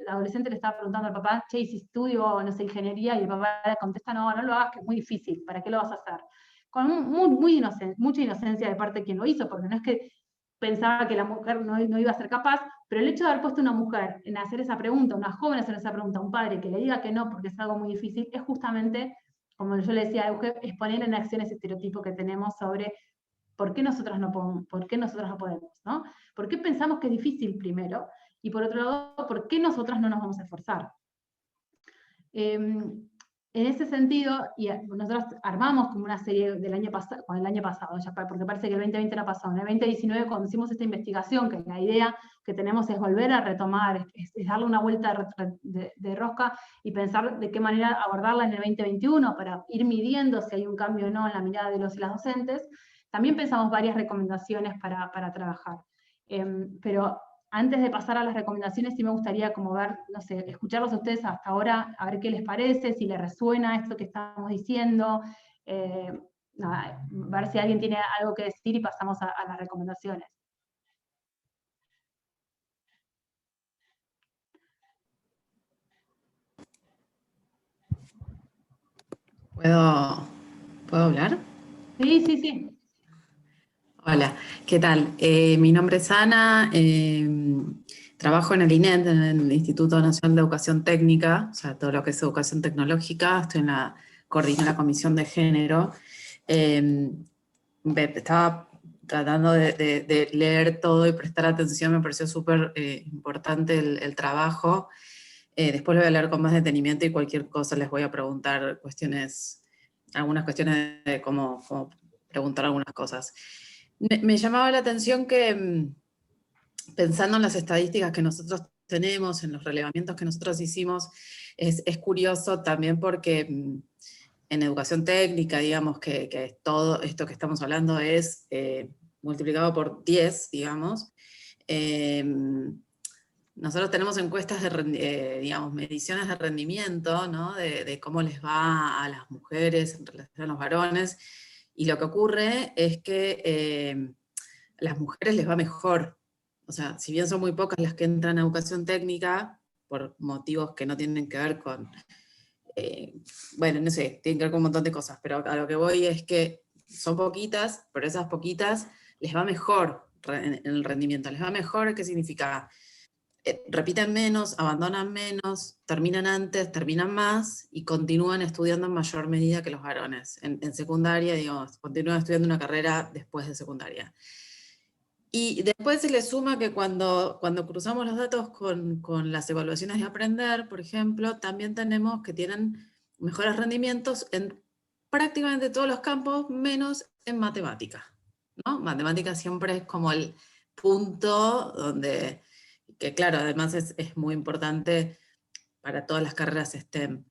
adolescente le estaba preguntando al papá, che, si estudio, no sé, ingeniería, y el papá le contesta, no lo hagas, que es muy difícil, ¿para qué lo vas a hacer? Con mucha inocencia de parte de quien lo hizo, porque no es que pensaba que la mujer no iba a ser capaz, pero el hecho de haber puesto a una mujer en hacer esa pregunta, una joven hacer esa pregunta, a un padre que le diga que no porque es algo muy difícil, es justamente, como yo le decía a Euge, es poner en acción ese estereotipo que tenemos sobre ¿por qué nosotras no podemos? ¿No? ¿Por qué pensamos que es difícil primero? Y por otro lado, ¿por qué nosotras no nos vamos a esforzar? En ese sentido, y nosotros armamos como una serie del año pasado, porque parece que el 2020 no pasó, en el 2019 cuando hicimos esta investigación, que la idea que tenemos es volver a retomar, es darle una vuelta de rosca y pensar de qué manera abordarla en el 2021 para ir midiendo si hay un cambio o no en la mirada de los y las docentes. También pensamos varias recomendaciones para trabajar. Pero antes de pasar a las recomendaciones, sí me gustaría como ver, no sé, escucharlos a ustedes hasta ahora, a ver qué les parece, si les resuena esto que estamos diciendo, nada, ver si alguien tiene algo que decir y pasamos a las recomendaciones. ¿Puedo hablar? Sí. Hola, ¿qué tal? Mi nombre es Ana, trabajo en el INET, en el Instituto Nacional de Educación Técnica, o sea, todo lo que es educación tecnológica, coordino la Comisión de Género. Estaba tratando de leer todo y prestar atención, me pareció súper importante el trabajo. Después lo voy a leer con más detenimiento y cualquier cosa les voy a preguntar algunas cuestiones de cómo preguntar algunas cosas. Me llamaba la atención que, pensando en las estadísticas que nosotros tenemos, en los relevamientos que nosotros hicimos, es curioso también porque en educación técnica, digamos, que todo esto que estamos hablando es multiplicado por 10, digamos. Nosotros tenemos encuestas digamos, mediciones de rendimiento, ¿no? De cómo les va a las mujeres en relación a los varones, y lo que ocurre es que a las mujeres les va mejor. O sea, si bien son muy pocas las que entran a educación técnica, por motivos que no tienen que ver con, bueno, no sé, tienen que ver con un montón de cosas, pero a lo que voy es que son poquitas, pero esas poquitas les va mejor en el rendimiento. Les va mejor, ¿qué significa? Repiten menos, abandonan menos, terminan antes, terminan más, y continúan estudiando en mayor medida que los varones. En secundaria, digamos, continúan estudiando una carrera después de secundaria. Y después se le suma que cuando cruzamos los datos con las evaluaciones de aprender, por ejemplo, también tenemos que tienen mejores rendimientos en prácticamente todos los campos, menos en matemática, ¿no? Matemática siempre es como el punto donde, que claro, además es muy importante para todas las carreras STEM.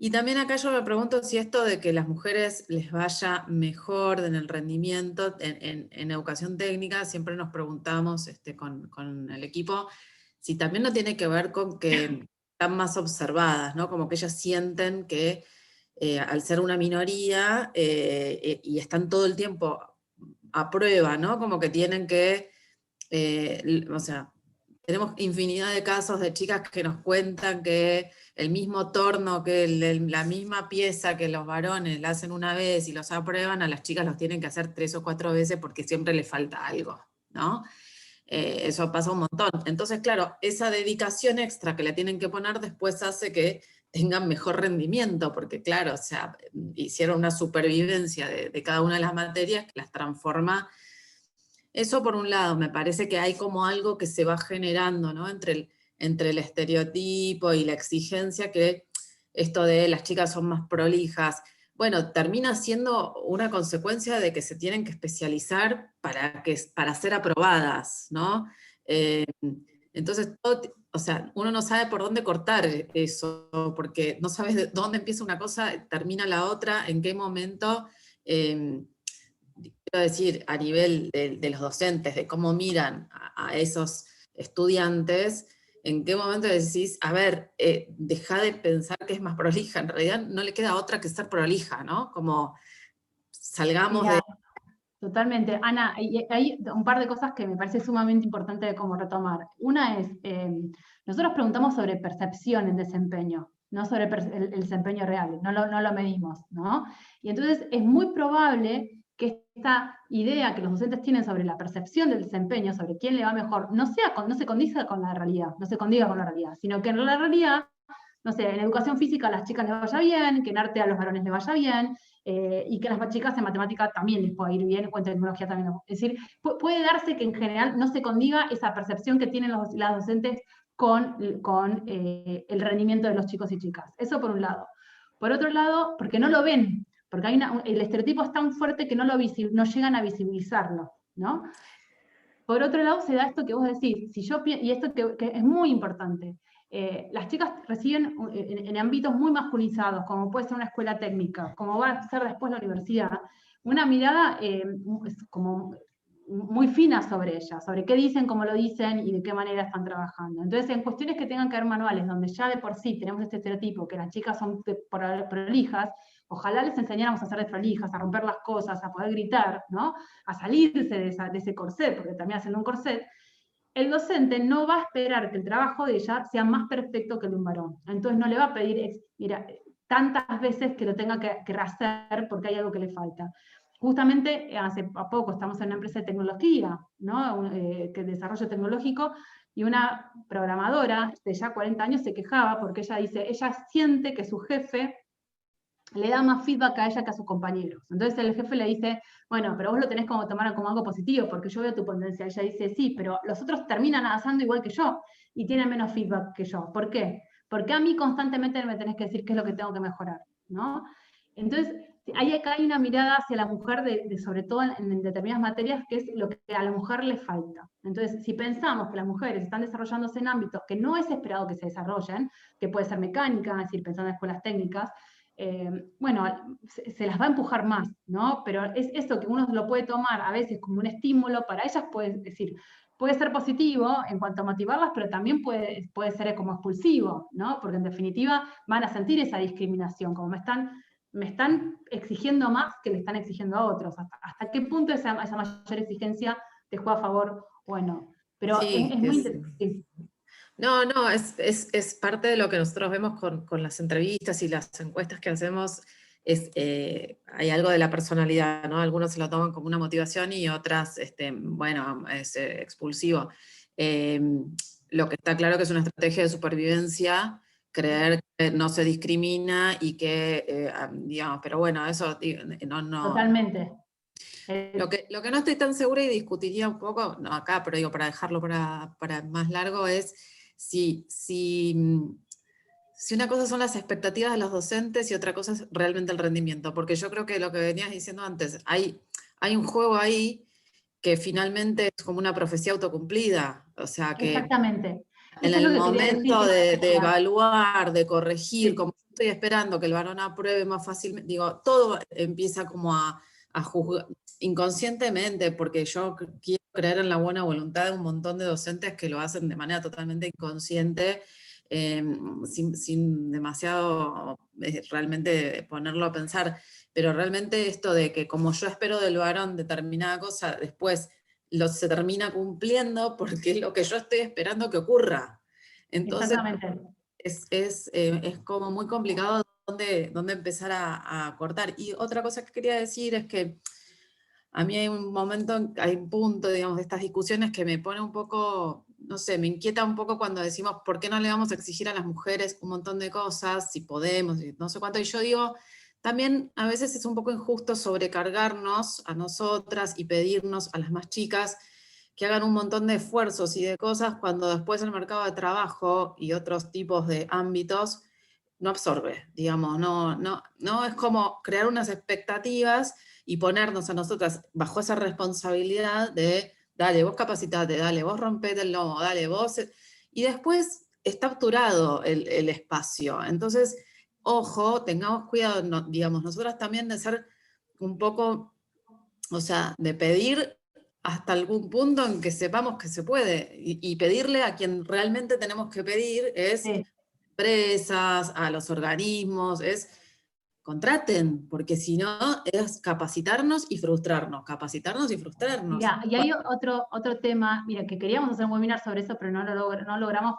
Y también acá yo me pregunto si esto de que las mujeres les vaya mejor en el rendimiento en educación técnica, siempre nos preguntamos con el equipo, si también no tiene que ver con que están más observadas, ¿no? Como que ellas sienten que al ser una minoría y están todo el tiempo a prueba, ¿no? Como que tienen que, o sea, tenemos infinidad de casos de chicas que nos cuentan que el mismo torno, que la misma pieza que los varones la hacen una vez y los aprueban, a las chicas los tienen que hacer 3 o 4 veces porque siempre les falta algo, ¿no? Eso pasa un montón. Entonces, claro, esa dedicación extra que le tienen que poner después hace que tengan mejor rendimiento, porque claro, o sea, hicieron una supervivencia de cada una de las materias que las transforma. Eso por un lado, me parece que hay como algo que se va generando, ¿no? Entre el estereotipo y la exigencia, que esto de las chicas son más prolijas, bueno, termina siendo una consecuencia de que se tienen que especializar para ser aprobadas, ¿no? Entonces, o sea, uno no sabe por dónde cortar eso, porque no sabes de dónde empieza una cosa, termina la otra, en qué momento. Quiero decir, a nivel de los docentes, de cómo miran a esos estudiantes, en qué momento decís, a ver, deja de pensar que es más prolija, en realidad no le queda otra que ser prolija, ¿no? Como salgamos de... Totalmente. Ana, hay un par de cosas que me parece sumamente importante de cómo retomar. Una es, nosotros preguntamos sobre percepción en desempeño, no sobre el desempeño real, no lo medimos, ¿no? Y entonces es muy probable que esta idea que los docentes tienen sobre la percepción del desempeño, sobre quién le va mejor, no se condiga con la realidad, sino que en la realidad, no sé, en educación física a las chicas les vaya bien, que en arte a los varones les vaya bien, y que a las chicas en matemática también les pueda ir bien, o en tecnología también. Es decir, puede darse que en general no se condiga esa percepción que tienen las docentes con el rendimiento de los chicos y chicas. Eso por un lado. Por otro lado, porque no lo ven, porque el estereotipo es tan fuerte que no llegan a visibilizarlo, ¿no? Por otro lado, se da esto que vos decís, y esto que es muy importante. Las chicas reciben en ámbitos muy masculinizados, como puede ser una escuela técnica, como va a ser después la universidad, una mirada como muy fina sobre ellas, sobre qué dicen, cómo lo dicen y de qué manera están trabajando. Entonces, en cuestiones que tengan que ver manuales, donde ya de por sí tenemos este estereotipo, que las chicas son prolijas, ojalá les enseñáramos a ser prolijas, a romper las cosas, a poder gritar, ¿no? A salirse de ese corset, porque también hacen un corset. El docente no va a esperar que el trabajo de ella sea más perfecto que el de un varón. Entonces no le va a pedir, mira, tantas veces que lo tenga que hacer porque hay algo que le falta. Justamente hace poco estamos en una empresa de tecnología, ¿no? Que desarrollo tecnológico, y una programadora de ya 40 años se quejaba porque ella dice, ella siente que su jefe le da más feedback a ella que a sus compañeros. Entonces el jefe le dice, bueno, pero vos lo tenés como tomar como algo positivo, porque yo veo tu potencial. Ella dice, sí, pero los otros terminan avanzando igual que yo, y tienen menos feedback que yo. ¿Por qué? Porque a mí constantemente me tenés que decir qué es lo que tengo que mejorar, ¿no? Entonces, acá hay una mirada hacia la mujer, sobre todo en determinadas materias, que es lo que a la mujer le falta. Entonces, si pensamos que las mujeres están desarrollándose en ámbitos que no es esperado que se desarrollen, que puede ser mecánica, es decir, pensando en escuelas técnicas, bueno, se las va a empujar más, ¿no? Pero es esto que uno lo puede tomar a veces como un estímulo, para ellas puede ser positivo en cuanto a motivarlas, pero también puede ser como expulsivo, ¿no? Porque en definitiva van a sentir esa discriminación, como me están exigiendo más que le están exigiendo a otros. ¿Hasta qué punto esa mayor exigencia te juega a favor? Bueno, pero Sí, es muy interesante. No, es parte de lo que nosotros vemos con las entrevistas y las encuestas que hacemos, hay algo de la personalidad, ¿no? Algunos se lo toman como una motivación y otras, bueno, es expulsivo. Lo que está claro que es una estrategia de supervivencia, creer que no se discrimina y que, digamos, pero bueno, eso no. Totalmente. Lo que no estoy tan segura y discutiría un poco, no acá, pero digo, para dejarlo para más largo, es si una cosa son las expectativas de los docentes y otra cosa es realmente el rendimiento, porque yo creo que lo que venías diciendo antes, hay un juego ahí que finalmente es como una profecía autocumplida, o sea que Exactamente. en Eso es lo el que quería decir. momento de evaluar, de corregir, Sí. como estoy esperando que el varón apruebe más fácilmente, digo, todo empieza como a juzgar inconscientemente, porque yo quiero creer en la buena voluntad de un montón de docentes que lo hacen de manera totalmente inconsciente, sin demasiado realmente ponerlo a pensar, pero realmente esto de que como yo espero del varón determinada cosa, después se termina cumpliendo porque es lo que yo estoy esperando que ocurra. Entonces, Exactamente. es como muy complicado dónde empezar a cortar. Y otra cosa que quería decir es que a mí hay un punto, digamos, de estas discusiones que me pone un poco, no sé, me inquieta un poco cuando decimos, ¿por qué no le vamos a exigir a las mujeres un montón de cosas, si podemos, y no sé cuánto? Y yo digo, también a veces es un poco injusto sobrecargarnos a nosotras y pedirnos a las más chicas que hagan un montón de esfuerzos y de cosas cuando después el mercado de trabajo y otros tipos de ámbitos no absorbe, digamos, no es como crear unas expectativas y ponernos a nosotras bajo esa responsabilidad de, dale, vos capacitate, dale, vos rompete el lomo, dale, vos... Y después está obturado el espacio. Entonces, ojo, tengamos cuidado, digamos, nosotras también de ser un poco, o sea, de pedir hasta algún punto en que sepamos que se puede, y pedirle a quien realmente tenemos que pedir es Sí. empresas, a los organismos, es contraten, porque si no es capacitarnos y frustrarnos, capacitarnos y frustrarnos. Mira, y hay otro tema, mira, que queríamos hacer un webinar sobre eso, pero no logramos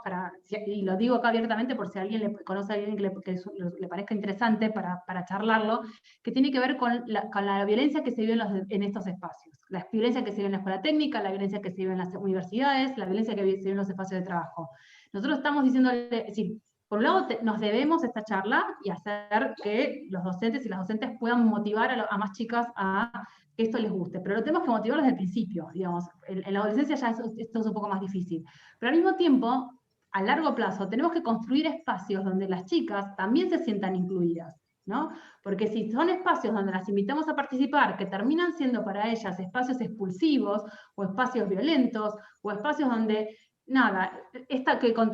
y lo digo acá abiertamente por si alguien conoce a alguien que le parezca interesante para charlarlo, que tiene que ver con la violencia que se vive en estos espacios. La violencia que se vive en la escuela técnica, la violencia que se vive en las universidades, la violencia que se vive en los espacios de trabajo. Nosotros estamos diciéndole, es decir, por un lado, nos debemos esta charla y hacer que los docentes y las docentes puedan motivar a más chicas a que esto les guste, pero lo tenemos que motivar desde el principio, digamos, en la adolescencia ya esto es un poco más difícil, pero al mismo tiempo, a largo plazo, tenemos que construir espacios donde las chicas también se sientan incluidas, ¿no? Porque si son espacios donde las invitamos a participar, que terminan siendo para ellas espacios expulsivos, o espacios violentos, o espacios donde nada, es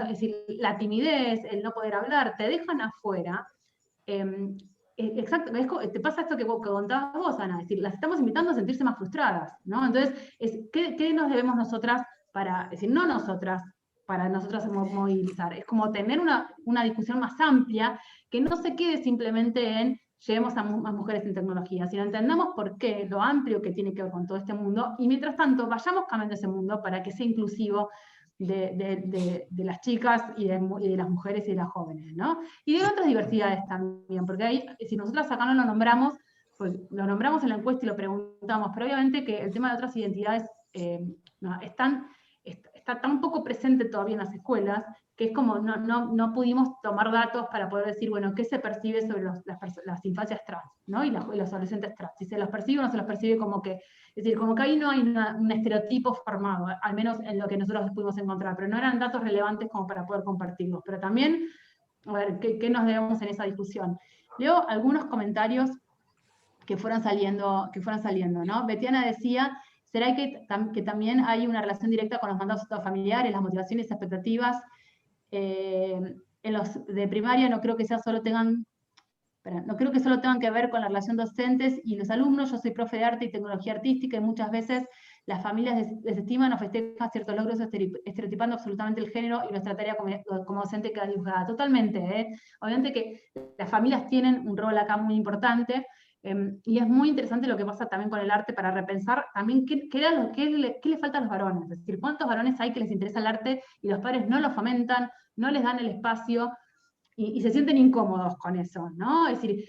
decir, la timidez, el no poder hablar, te dejan afuera. Exacto, te pasa esto que contabas vos, Ana, es decir, las estamos invitando a sentirse más frustradas, ¿no? Entonces, ¿qué nos debemos nosotras es decir, no nosotras, para nosotras movilizar? Es como tener una discusión más amplia, que no se quede simplemente en llevemos a más mujeres en tecnología, sino entendamos por qué, lo amplio que tiene que ver con todo este mundo, y mientras tanto vayamos cambiando ese mundo para que sea inclusivo de las chicas y de las mujeres y de las jóvenes, ¿no? Y de otras diversidades también, porque ahí, si nosotras acá no lo nombramos, pues lo nombramos en la encuesta y lo preguntamos, pero obviamente que el tema de otras identidades está tan poco presente todavía en las escuelas, que es como no pudimos tomar datos para poder decir, bueno, qué se percibe sobre las infancias trans, ¿no? Y los adolescentes trans, si se los percibe o no se los percibe como que, es decir, como que ahí no hay un estereotipo formado, al menos en lo que nosotros pudimos encontrar, pero no eran datos relevantes como para poder compartirlos. Pero también, a ver, ¿qué nos debemos en esa discusión? Leo algunos comentarios que fueron saliendo, ¿no? Betiana decía, ¿será que también hay una relación directa con los mandatos familiares, las motivaciones y expectativas? En los de primaria no creo que solo tengan que ver con la relación docentes y los alumnos. Yo soy profe de arte y tecnología artística y muchas veces las familias desestiman o festejan ciertos logros estereotipando absolutamente el género y nuestra tarea como docente queda dibujada. Totalmente, ¿eh? Obviamente que las familias tienen un rol acá muy importante, y es muy interesante lo que pasa también con el arte para repensar también qué le falta a los varones. Es decir, cuántos varones hay que les interesa el arte y los padres no lo fomentan, no les dan el espacio, y se sienten incómodos con eso, ¿no? Es decir,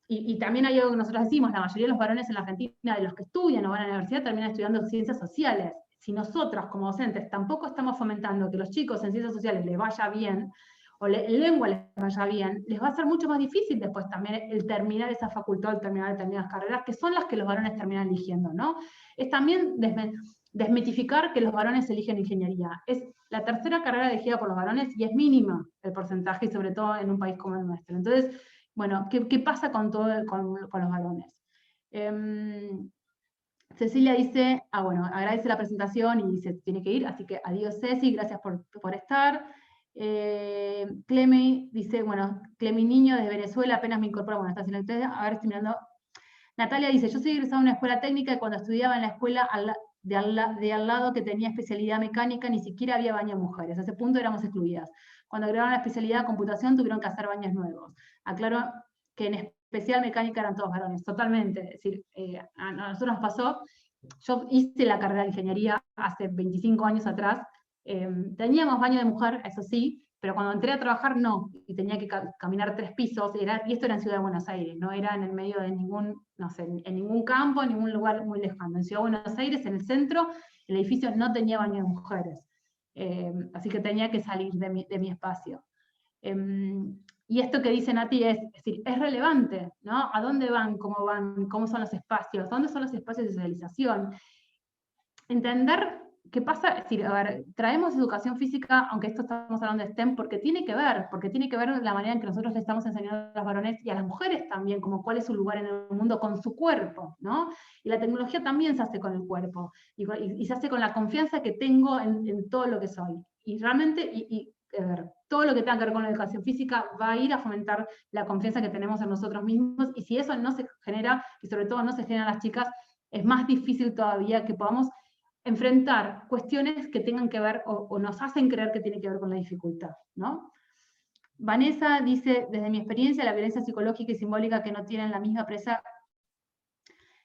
y también hay algo que nosotros decimos, la mayoría de los varones en la Argentina, de los que estudian o van a la universidad, terminan estudiando ciencias sociales. Si nosotros como docentes tampoco estamos fomentando que los chicos en ciencias sociales les vaya bien, o lengua les vaya bien, les va a ser mucho más difícil después también el terminar esa facultad, el terminar determinadas carreras, que son las que los varones terminan eligiendo, ¿no? Es también desmitificar que los varones eligen ingeniería. Es la tercera carrera elegida por los varones y es mínima el porcentaje, y sobre todo en un país como el nuestro. Entonces, bueno, ¿qué pasa con los varones? Cecilia dice, bueno, agradece la presentación y se tiene que ir, así que adiós Ceci, gracias por estar. Clemi dice, bueno, Clemi Niño desde Venezuela, apenas me incorporo, bueno, está haciendo ustedes, a ver, estoy mirando. Natalia dice, yo soy egresada de una escuela técnica y cuando estudiaba en la escuela de al lado que tenía especialidad mecánica, ni siquiera había baño de mujeres. A ese punto éramos excluidas. Cuando agregaron la especialidad de computación, tuvieron que hacer baños nuevos. Aclaro que en especial mecánica eran todos varones, totalmente. Es decir, a nosotros nos pasó, yo hice la carrera de ingeniería hace 25 años atrás, teníamos baño de mujer, eso sí, pero cuando entré a trabajar no, y tenía que caminar 3 pisos, y esto era en Ciudad de Buenos Aires, no era en el medio de ningún, no sé, en ningún campo, en ningún lugar muy lejano. En Ciudad de Buenos Aires, en el centro, el edificio no tenía baño de mujeres, así que tenía que salir de mi espacio. Y esto que dice Nati es decir, es relevante, ¿no? ¿A dónde van? ¿Cómo son los espacios? ¿Dónde son los espacios de socialización? Entender qué pasa, es decir, a ver, traemos educación física, aunque esto estamos hablando de STEM, porque tiene que ver la manera en que nosotros le estamos enseñando a los varones y a las mujeres también, como cuál es su lugar en el mundo con su cuerpo, ¿no? Y la tecnología también se hace con el cuerpo, y se hace con la confianza que tengo en todo lo que soy. Y realmente, a ver, todo lo que tenga que ver con la educación física va a ir a fomentar la confianza que tenemos en nosotros mismos, y si eso no se genera, y sobre todo no se genera en las chicas, es más difícil todavía que podamos enfrentar cuestiones que tengan que ver o nos hacen creer que tiene que ver con la dificultad, ¿no? Vanessa dice, desde mi experiencia, la violencia psicológica y simbólica que no tienen la misma prensa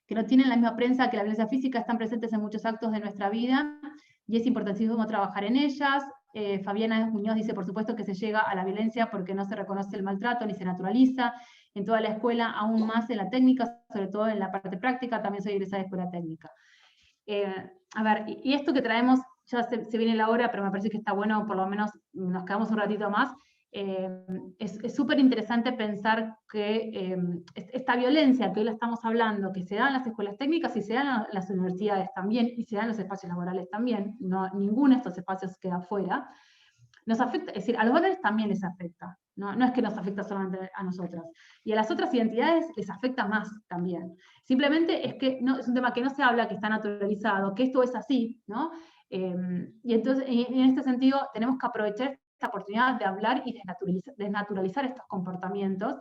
que la violencia física están presentes en muchos actos de nuestra vida y es importantísimo trabajar en ellas. Fabiana Muñoz dice, por supuesto que se llega a la violencia porque no se reconoce el maltrato ni se naturaliza. En toda la escuela, aún más en la técnica, sobre todo en la parte práctica, también soy egresada de escuela técnica. A ver, y esto que traemos, ya se viene la hora, pero me parece que está bueno, por lo menos nos quedamos un ratito más. Es súper interesante pensar que esta violencia que hoy la estamos hablando, que se da en las escuelas técnicas y se da en las universidades también, y se da en los espacios laborales también, ninguno de estos espacios queda fuera, nos afecta, es decir, a los varones también les afecta, no es que nos afecta solamente a nosotras, y a las otras identidades les afecta más también. Simplemente es que es un tema que no se habla, que está naturalizado, que esto es así, ¿no? Y entonces, en este sentido, tenemos que aprovechar esta oportunidad de hablar y desnaturalizar estos comportamientos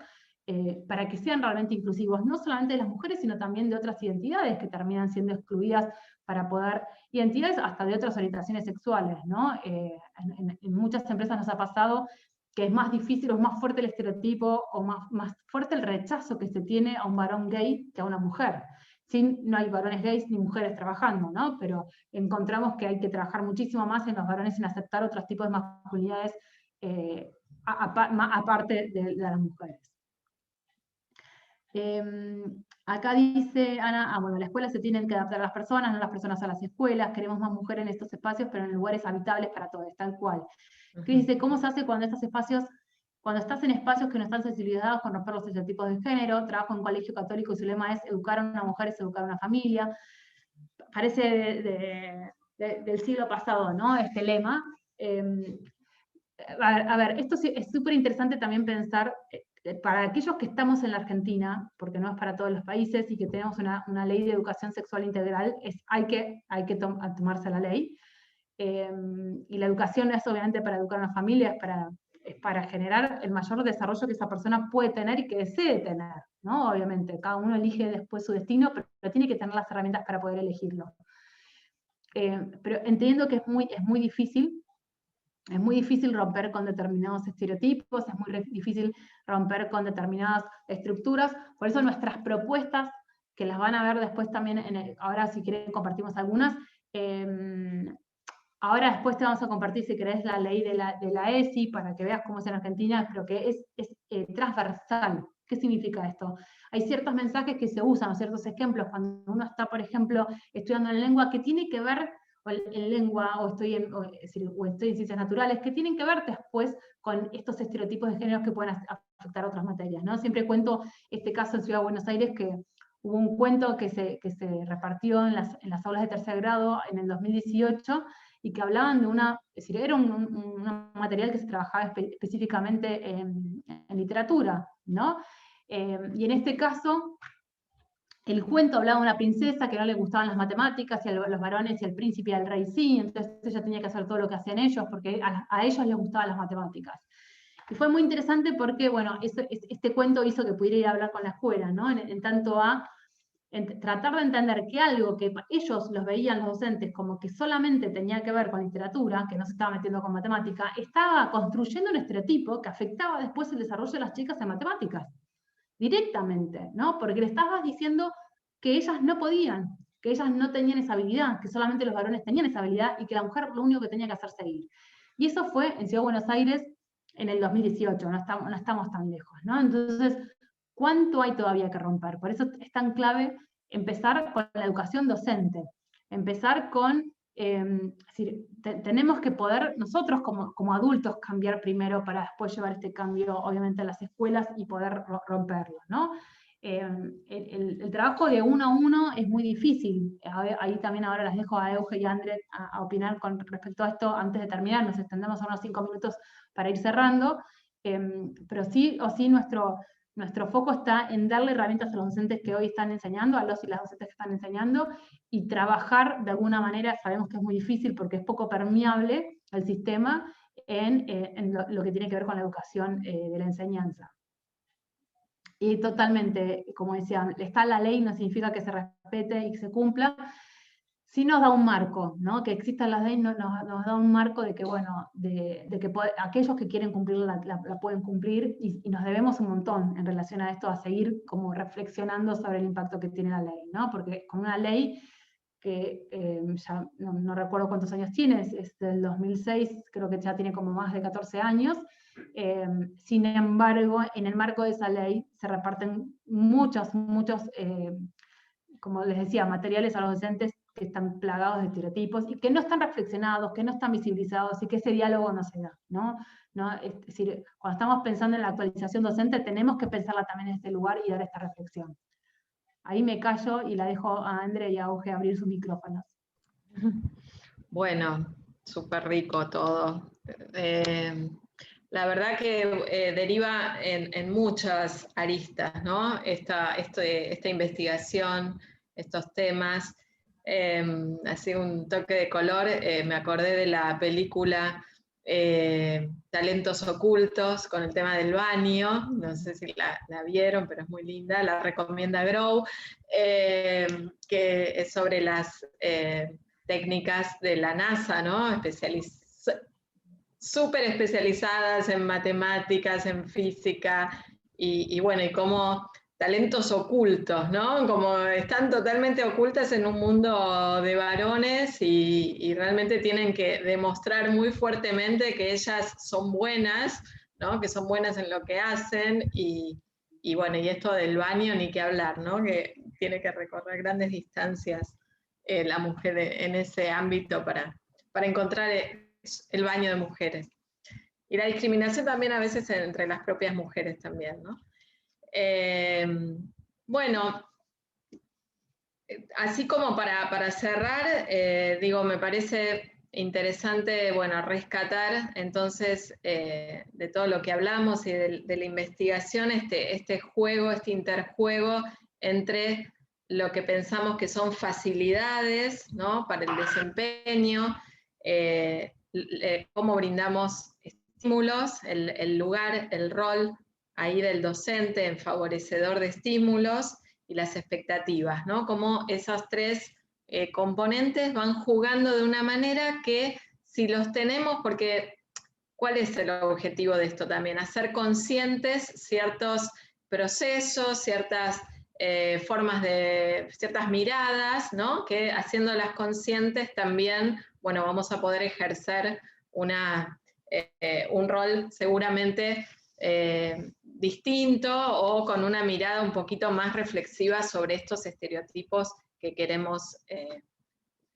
para que sean realmente inclusivos, no solamente de las mujeres, sino también de otras identidades que terminan siendo excluidas para poder, identidades hasta de otras orientaciones sexuales, ¿no? En muchas empresas nos ha pasado que es más difícil o es más fuerte el estereotipo o más fuerte el rechazo que se tiene a un varón gay que a una mujer. No hay varones gays ni mujeres trabajando, ¿no? Pero encontramos que hay que trabajar muchísimo más en los varones en aceptar otros tipos de masculinidades aparte de las mujeres. Acá dice Ana, bueno, la escuela se tienen que adaptar a las personas, no las personas a las escuelas, queremos más mujeres en estos espacios, pero en lugares habitables para todos, tal cual. Que dice, ¿cómo se hace cuando estás en espacios que no están sensibilizados con romper los estereotipos de género? Trabajo en un colegio católico y su lema es educar a una mujer es educar a una familia. Parece del siglo pasado, ¿no? Este lema. A ver, esto es súper interesante también pensar, para aquellos que estamos en la Argentina, porque no es para todos los países, y que tenemos una ley de educación sexual integral, hay que tomarse la ley. Y la educación no es obviamente para educar a una familia, es para generar el mayor desarrollo que esa persona puede tener y que desee tener, ¿no? Obviamente, cada uno elige después su destino, pero tiene que tener las herramientas para poder elegirlo. Pero entiendo que es muy difícil. Es muy difícil romper con determinados estereotipos, es muy difícil romper con determinadas estructuras, por eso nuestras propuestas, que las van a ver después también, ahora si quieren compartimos algunas, ahora después te vamos a compartir, si querés, la ley de la ESI, para que veas cómo es en Argentina, pero que es transversal. ¿Qué significa esto? Hay ciertos mensajes que se usan, ciertos ejemplos, cuando uno está, por ejemplo, estudiando en lengua, que tiene que ver en lengua, o estoy en ciencias naturales, que tienen que ver después con estos estereotipos de género que pueden afectar otras materias, ¿no? Siempre cuento este caso en Ciudad de Buenos Aires, que hubo un cuento que se repartió en las aulas de tercer grado en el 2018, y que hablaban de es decir, era un material que se trabajaba específicamente en literatura, ¿no? Y en este caso, el cuento hablaba de una princesa que no le gustaban las matemáticas, y a los varones y al príncipe y al rey sí, entonces ella tenía que hacer todo lo que hacían ellos, porque a ellos les gustaban las matemáticas. Y fue muy interesante porque, bueno, este cuento hizo que pudiera ir a hablar con la escuela, ¿no? En tanto a tratar de entender que algo que ellos los veían los docentes como que solamente tenía que ver con literatura, que no se estaba metiendo con matemática, estaba construyendo un estereotipo que afectaba después el desarrollo de las chicas en matemáticas, directamente, ¿no? Porque le estabas diciendo que ellas no podían, que ellas no tenían esa habilidad, que solamente los varones tenían esa habilidad, y que la mujer lo único que tenía que hacer seguir. Y eso fue en Ciudad de Buenos Aires en el 2018, no estamos tan lejos, ¿no? Entonces, ¿cuánto hay todavía que romper? Por eso es tan clave empezar con la educación docente, empezar con, tenemos que poder nosotros como adultos cambiar primero, para después llevar este cambio obviamente a las escuelas y poder romperlo, ¿no? El trabajo de uno a uno es muy difícil. Ahí también ahora las dejo a Euge y a André a opinar con respecto a esto antes de terminar. Nos extendemos a unos 5 minutos para ir cerrando, pero sí o sí nuestro foco está en darle herramientas a los docentes que hoy están enseñando, a los y las docentes que están enseñando, y trabajar de alguna manera. Sabemos que es muy difícil porque es poco permeable el sistema en lo que tiene que ver con la educación de la enseñanza. Y totalmente, como decía, está la ley, no significa que se respete y que se cumpla. Sí nos da un marco, ¿no? Que existan las leyes nos da un marco de que, bueno, de que aquellos que quieren cumplirla la pueden cumplir, y nos debemos un montón en relación a esto, a seguir como reflexionando sobre el impacto que tiene la ley, ¿no? Porque con una ley que ya no recuerdo cuántos años tiene, es del 2006, creo que ya tiene como más de 14 años, sin embargo, en el marco de esa ley se reparten muchos, como les decía, materiales a los docentes que están plagados de estereotipos y que no están reflexionados, que no están visibilizados, y que ese diálogo no se da, ¿no? Es decir, cuando estamos pensando en la actualización docente, tenemos que pensarla también en este lugar y dar esta reflexión. Ahí me callo y la dejo a André y a Euge abrir sus micrófonos. Bueno, súper rico todo. La verdad que deriva en muchas aristas, ¿no? Esta investigación, estos temas. Así un toque de color, me acordé de la película Talentos Ocultos, con el tema del baño. No sé si la vieron, pero es muy linda, la recomienda Grow, que es sobre las técnicas de la NASA, ¿no? Súper especializadas en matemáticas, en física, y bueno, y como talentos ocultos, ¿no? Como están totalmente ocultas en un mundo de varones, y realmente tienen que demostrar muy fuertemente que ellas son buenas, ¿no? Que son buenas en lo que hacen, y bueno, y esto del baño ni qué hablar, ¿no? Que tiene que recorrer grandes distancias la mujer en ese ámbito para encontrar el baño de mujeres. Y la discriminación también a veces entre las propias mujeres también, ¿no? Bueno, así como para cerrar, digo, me parece interesante, bueno, rescatar entonces de todo lo que hablamos y de la investigación, este juego, este interjuego entre lo que pensamos que son facilidades, ¿no?, para el desempeño, cómo brindamos estímulos, el lugar, el rol ahí del docente en favorecedor de estímulos, y las expectativas, ¿no? Cómo esos tres componentes van jugando de una manera que, si los tenemos, porque ¿cuál es el objetivo de esto también? Hacer conscientes ciertos procesos, ciertas formas de, ciertas miradas, ¿no?, que haciéndolas conscientes también, bueno, vamos a poder ejercer un rol seguramente distinto, o con una mirada un poquito más reflexiva sobre estos estereotipos que queremos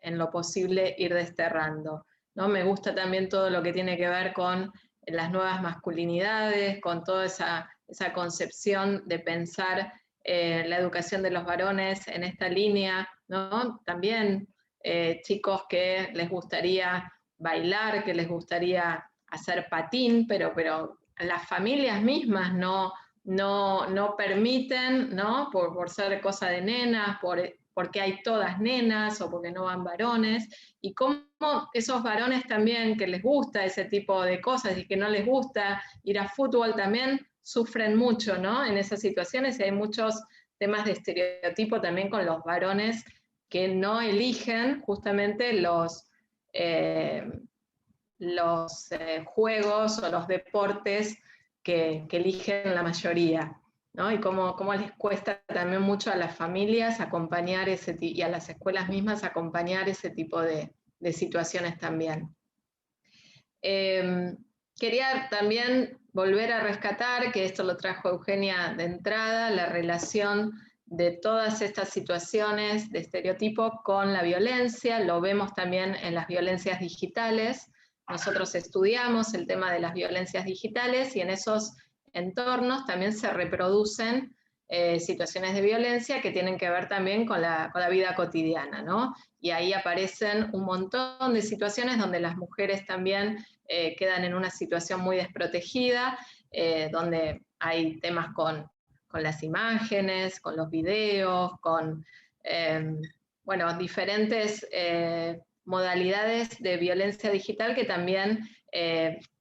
en lo posible ir desterrando, ¿no? Me gusta también todo lo que tiene que ver con las nuevas masculinidades, con toda esa concepción de pensar la educación de los varones en esta línea, ¿no? También chicos que les gustaría bailar, que les gustaría hacer patín, pero las familias mismas no permiten, ¿no?, por ser cosa de nenas, porque hay todas nenas o porque no van varones, y cómo esos varones también que les gusta ese tipo de cosas y que no les gusta ir a fútbol también sufren mucho, ¿no?, en esas situaciones, y hay muchos temas de estereotipo también con los varones que no eligen justamente los juegos o los deportes que eligen la mayoría, ¿no? Y cómo les cuesta también mucho a las familias acompañar y a las escuelas mismas acompañar ese tipo de situaciones también. Quería también volver a rescatar, que esto lo trajo Eugenia de entrada, la relación de todas estas situaciones de estereotipo con la violencia. Lo vemos también en las violencias digitales. Nosotros estudiamos el tema de las violencias digitales, y en esos entornos también se reproducen situaciones de violencia que tienen que ver también con la vida cotidiana, ¿no? Y ahí aparecen un montón de situaciones donde las mujeres también quedan en una situación muy desprotegida, donde hay temas con las imágenes, con los videos, con bueno, diferentes modalidades de violencia digital que también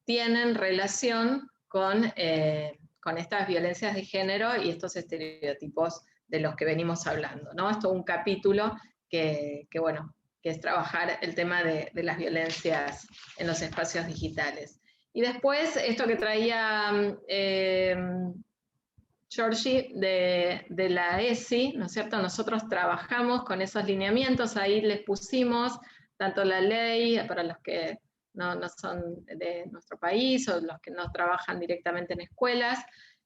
tienen relación con estas violencias de género y estos estereotipos de los que venimos hablando, ¿no? Esto es un capítulo que bueno, que es trabajar el tema de las violencias en los espacios digitales. Y después, esto que traía Georgie de la ESI, ¿no es cierto? Nosotros trabajamos con esos lineamientos, ahí les pusimos tanto la ley, para los que no son de nuestro país o los que no trabajan directamente en escuelas.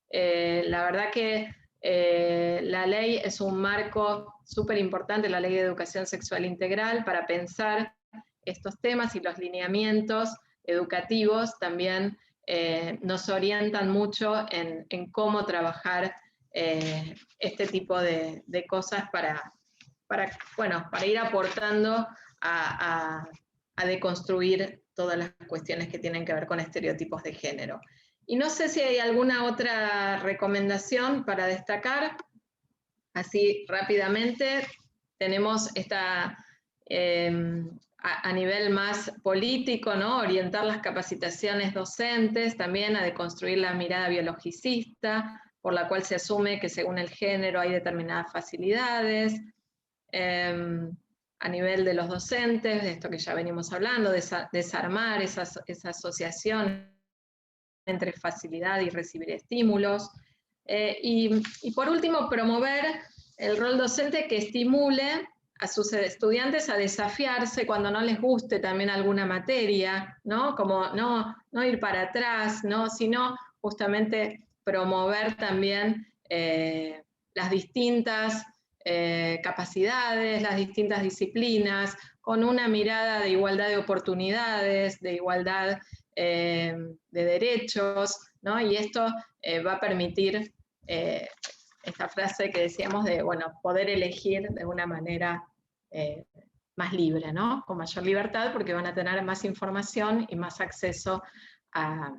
La verdad que la ley es un marco súper importante, la Ley de Educación Sexual Integral, para pensar estos temas, y los lineamientos educativos también nos orientan mucho en cómo trabajar este tipo de cosas para ir aportando a deconstruir todas las cuestiones que tienen que ver con estereotipos de género. Y no sé si hay alguna otra recomendación para destacar, así rápidamente. Tenemos esta, a nivel más político, ¿no?, orientar las capacitaciones docentes también a deconstruir la mirada biologicista, por la cual se asume que según el género hay determinadas facilidades. A nivel de los docentes, de esto que ya venimos hablando, desarmar esa asociación entre facilidad y recibir estímulos. Y por último, promover el rol docente que estimule a sus estudiantes a desafiarse cuando no les guste también alguna materia, ¿no? Como no ir para atrás, ¿no?, sino justamente promover también las distintas capacidades, las distintas disciplinas, con una mirada de igualdad de oportunidades, de igualdad de derechos, ¿no? Y esto va a permitir esta frase que decíamos de, bueno, poder elegir de una manera más libre, ¿no? Con mayor libertad, porque van a tener más información y más acceso a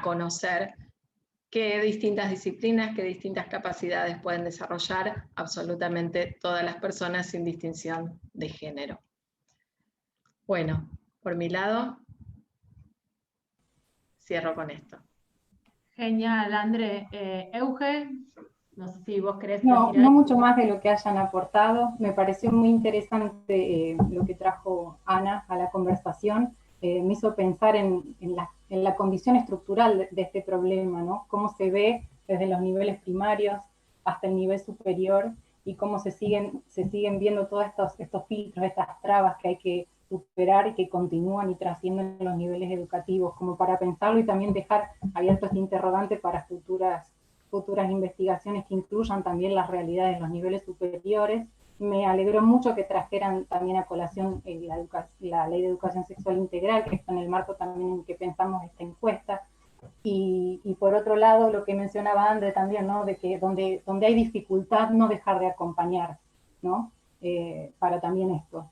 conocer qué distintas disciplinas, qué distintas capacidades pueden desarrollar absolutamente todas las personas sin distinción de género. Bueno, por mi lado, cierro con esto. Genial, André. Euge, no sé si vos querés No, decir no algo. mucho más de lo que hayan aportado. Me pareció muy interesante lo que trajo Ana a la conversación. Me hizo pensar en la condición estructural de este problema, ¿no? Cómo se ve desde los niveles primarios hasta el nivel superior y cómo se siguen viendo todos estos filtros, estas trabas que hay que superar y que continúan y trascienden los niveles educativos, como para pensarlo y también dejar abierto este interrogante para futuras investigaciones que incluyan también las realidades de los niveles superiores. Me alegró mucho que trajeran también a colación la Ley de Educación Sexual Integral, que está en el marco también en que pensamos esta encuesta. Y por otro lado, lo que mencionaba André también, ¿no? De que donde hay dificultad, no dejar de acompañar, ¿no? Para también esto,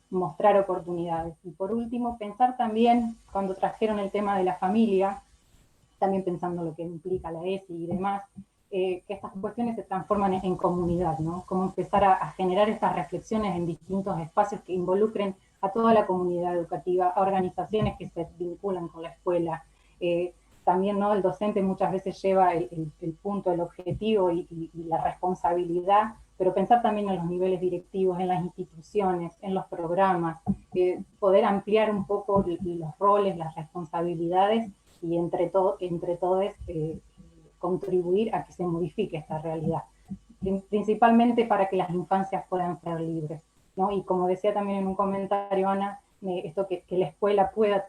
mostrar oportunidades. Y por último, pensar también, cuando trajeron el tema de la familia, también pensando lo que implica la ESI y demás, que estas cuestiones se transforman en comunidad, ¿no? Cómo empezar a generar estas reflexiones en distintos espacios que involucren a toda la comunidad educativa, a organizaciones que se vinculan con la escuela. También, ¿no? El docente muchas veces lleva el punto, el objetivo y la responsabilidad, pero pensar también en los niveles directivos, en las instituciones, en los programas, poder ampliar un poco los roles, las responsabilidades, y entre todos contribuir a que se modifique esta realidad, principalmente para que las infancias puedan ser libres, ¿no? Y como decía también en un comentario Ana, esto que la escuela pueda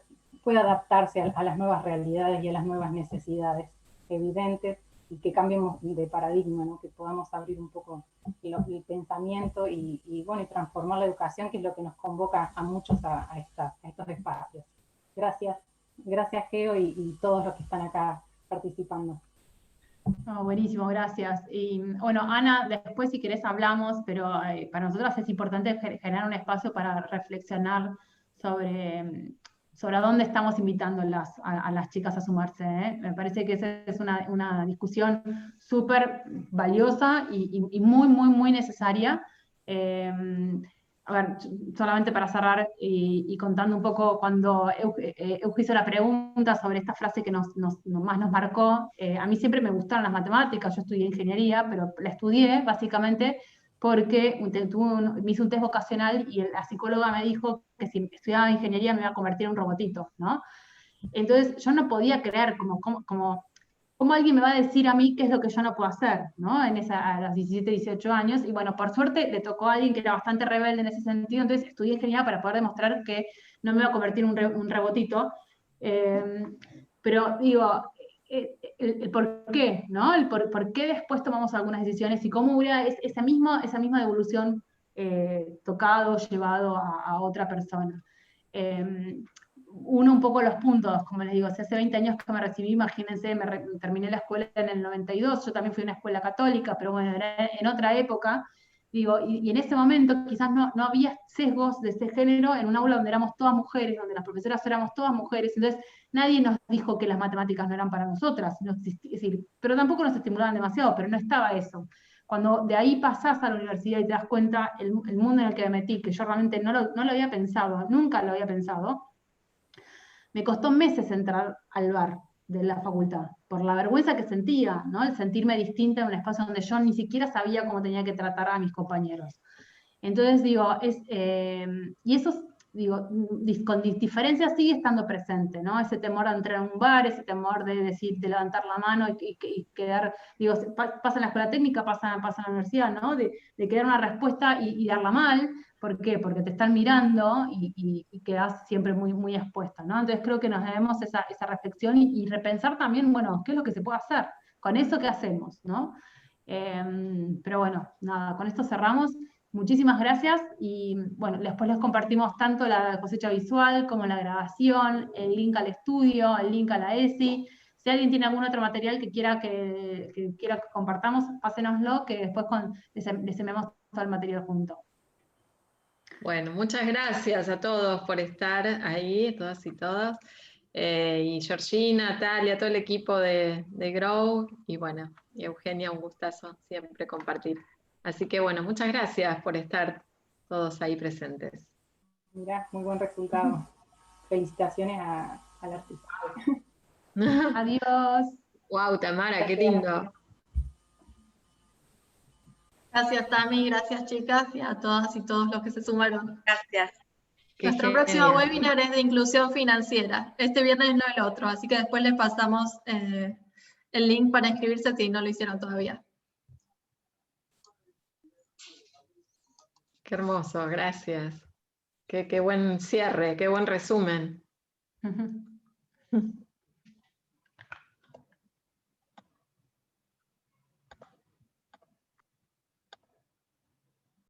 adaptarse a las nuevas realidades y a las nuevas necesidades evidentes, y que cambiemos de paradigma, ¿no? Que podamos abrir un poco el pensamiento y transformar la educación, que es lo que nos convoca a muchos a estos espacios. Gracias. Gracias, Geo, y todos los que están acá participando. Oh, buenísimo, gracias. Y bueno, Ana, después si querés hablamos, pero para nosotras es importante generar un espacio para reflexionar sobre a dónde estamos invitando a las chicas a sumarse, ¿eh? Me parece que esa es una discusión súper valiosa y muy, muy, muy necesaria. A ver, solamente para cerrar y contando un poco, cuando Euge hizo la pregunta sobre esta frase que más nos marcó, a mí siempre me gustaron las matemáticas, yo estudié ingeniería, pero la estudié básicamente porque me hice un test vocacional y la psicóloga me dijo que si estudiaba ingeniería me iba a convertir en un robotito, ¿no? Entonces yo no podía creer ¿cómo alguien me va a decir a mí qué es lo que yo no puedo hacer, ¿no? A los 17, 18 años, y bueno, por suerte le tocó a alguien que era bastante rebelde en ese sentido, entonces estudié ingeniería para poder demostrar que no me iba a convertir en un robotito, pero digo, el por qué, ¿no? El por qué después tomamos algunas decisiones y cómo hubiera esa misma devolución tocado, llevado a otra persona. Uno un poco los puntos, como les digo, hace 20 años que me recibí, imagínense, terminé la escuela en el 92, yo también fui a una escuela católica, pero bueno, era en otra época, digo, y en ese momento quizás no había sesgos de ese género en un aula donde éramos todas mujeres, donde las profesoras éramos todas mujeres, entonces nadie nos dijo que las matemáticas no eran para nosotras, es decir, pero tampoco nos estimulaban demasiado, pero no estaba eso. Cuando de ahí pasás a la universidad y te das cuenta el mundo en el que me metí, que yo realmente no lo había pensado, nunca lo había pensado, me costó meses entrar al bar de la facultad, por la vergüenza que sentía, ¿no? El sentirme distinta en un espacio donde yo ni siquiera sabía cómo tenía que tratar a mis compañeros. Entonces, digo, y eso, digo, con diferencia sigue estando presente, ¿no? Ese temor a entrar a un bar, ese temor de levantar la mano y quedar, digo, pasa en la escuela técnica, pasa en la universidad, ¿no? De quedar una respuesta y darla mal. ¿Por qué? Porque te están mirando y quedas siempre muy, muy expuesta, ¿no? Entonces creo que nos debemos esa reflexión y repensar también, bueno, ¿qué es lo que se puede hacer? Con eso, ¿qué hacemos? ¿No? Pero bueno, nada, con esto cerramos. Muchísimas gracias y bueno, después les compartimos tanto la cosecha visual como la grabación, el link al estudio, el link a la ESI. Si alguien tiene algún otro material que quiera que compartamos, pásenoslo, que después les enviamos todo el material junto. Bueno, muchas gracias a todos por estar ahí, todas y todos. Y Georgina, Natalia, todo el equipo de Grow, y bueno, y Eugenia, un gustazo siempre compartir. Así que bueno, muchas gracias por estar todos ahí presentes. Mirá, muy buen resultado. Felicitaciones al artista. Adiós. Wow, Tamara, qué lindo. Gracias, Tami, gracias, chicas, y a todas y todos los que se sumaron. Gracias. Nuestro próximo webinar es de inclusión financiera. Este viernes no el otro, así que después les pasamos el link para inscribirse si no lo hicieron todavía. Qué hermoso, gracias. Qué buen cierre, qué buen resumen.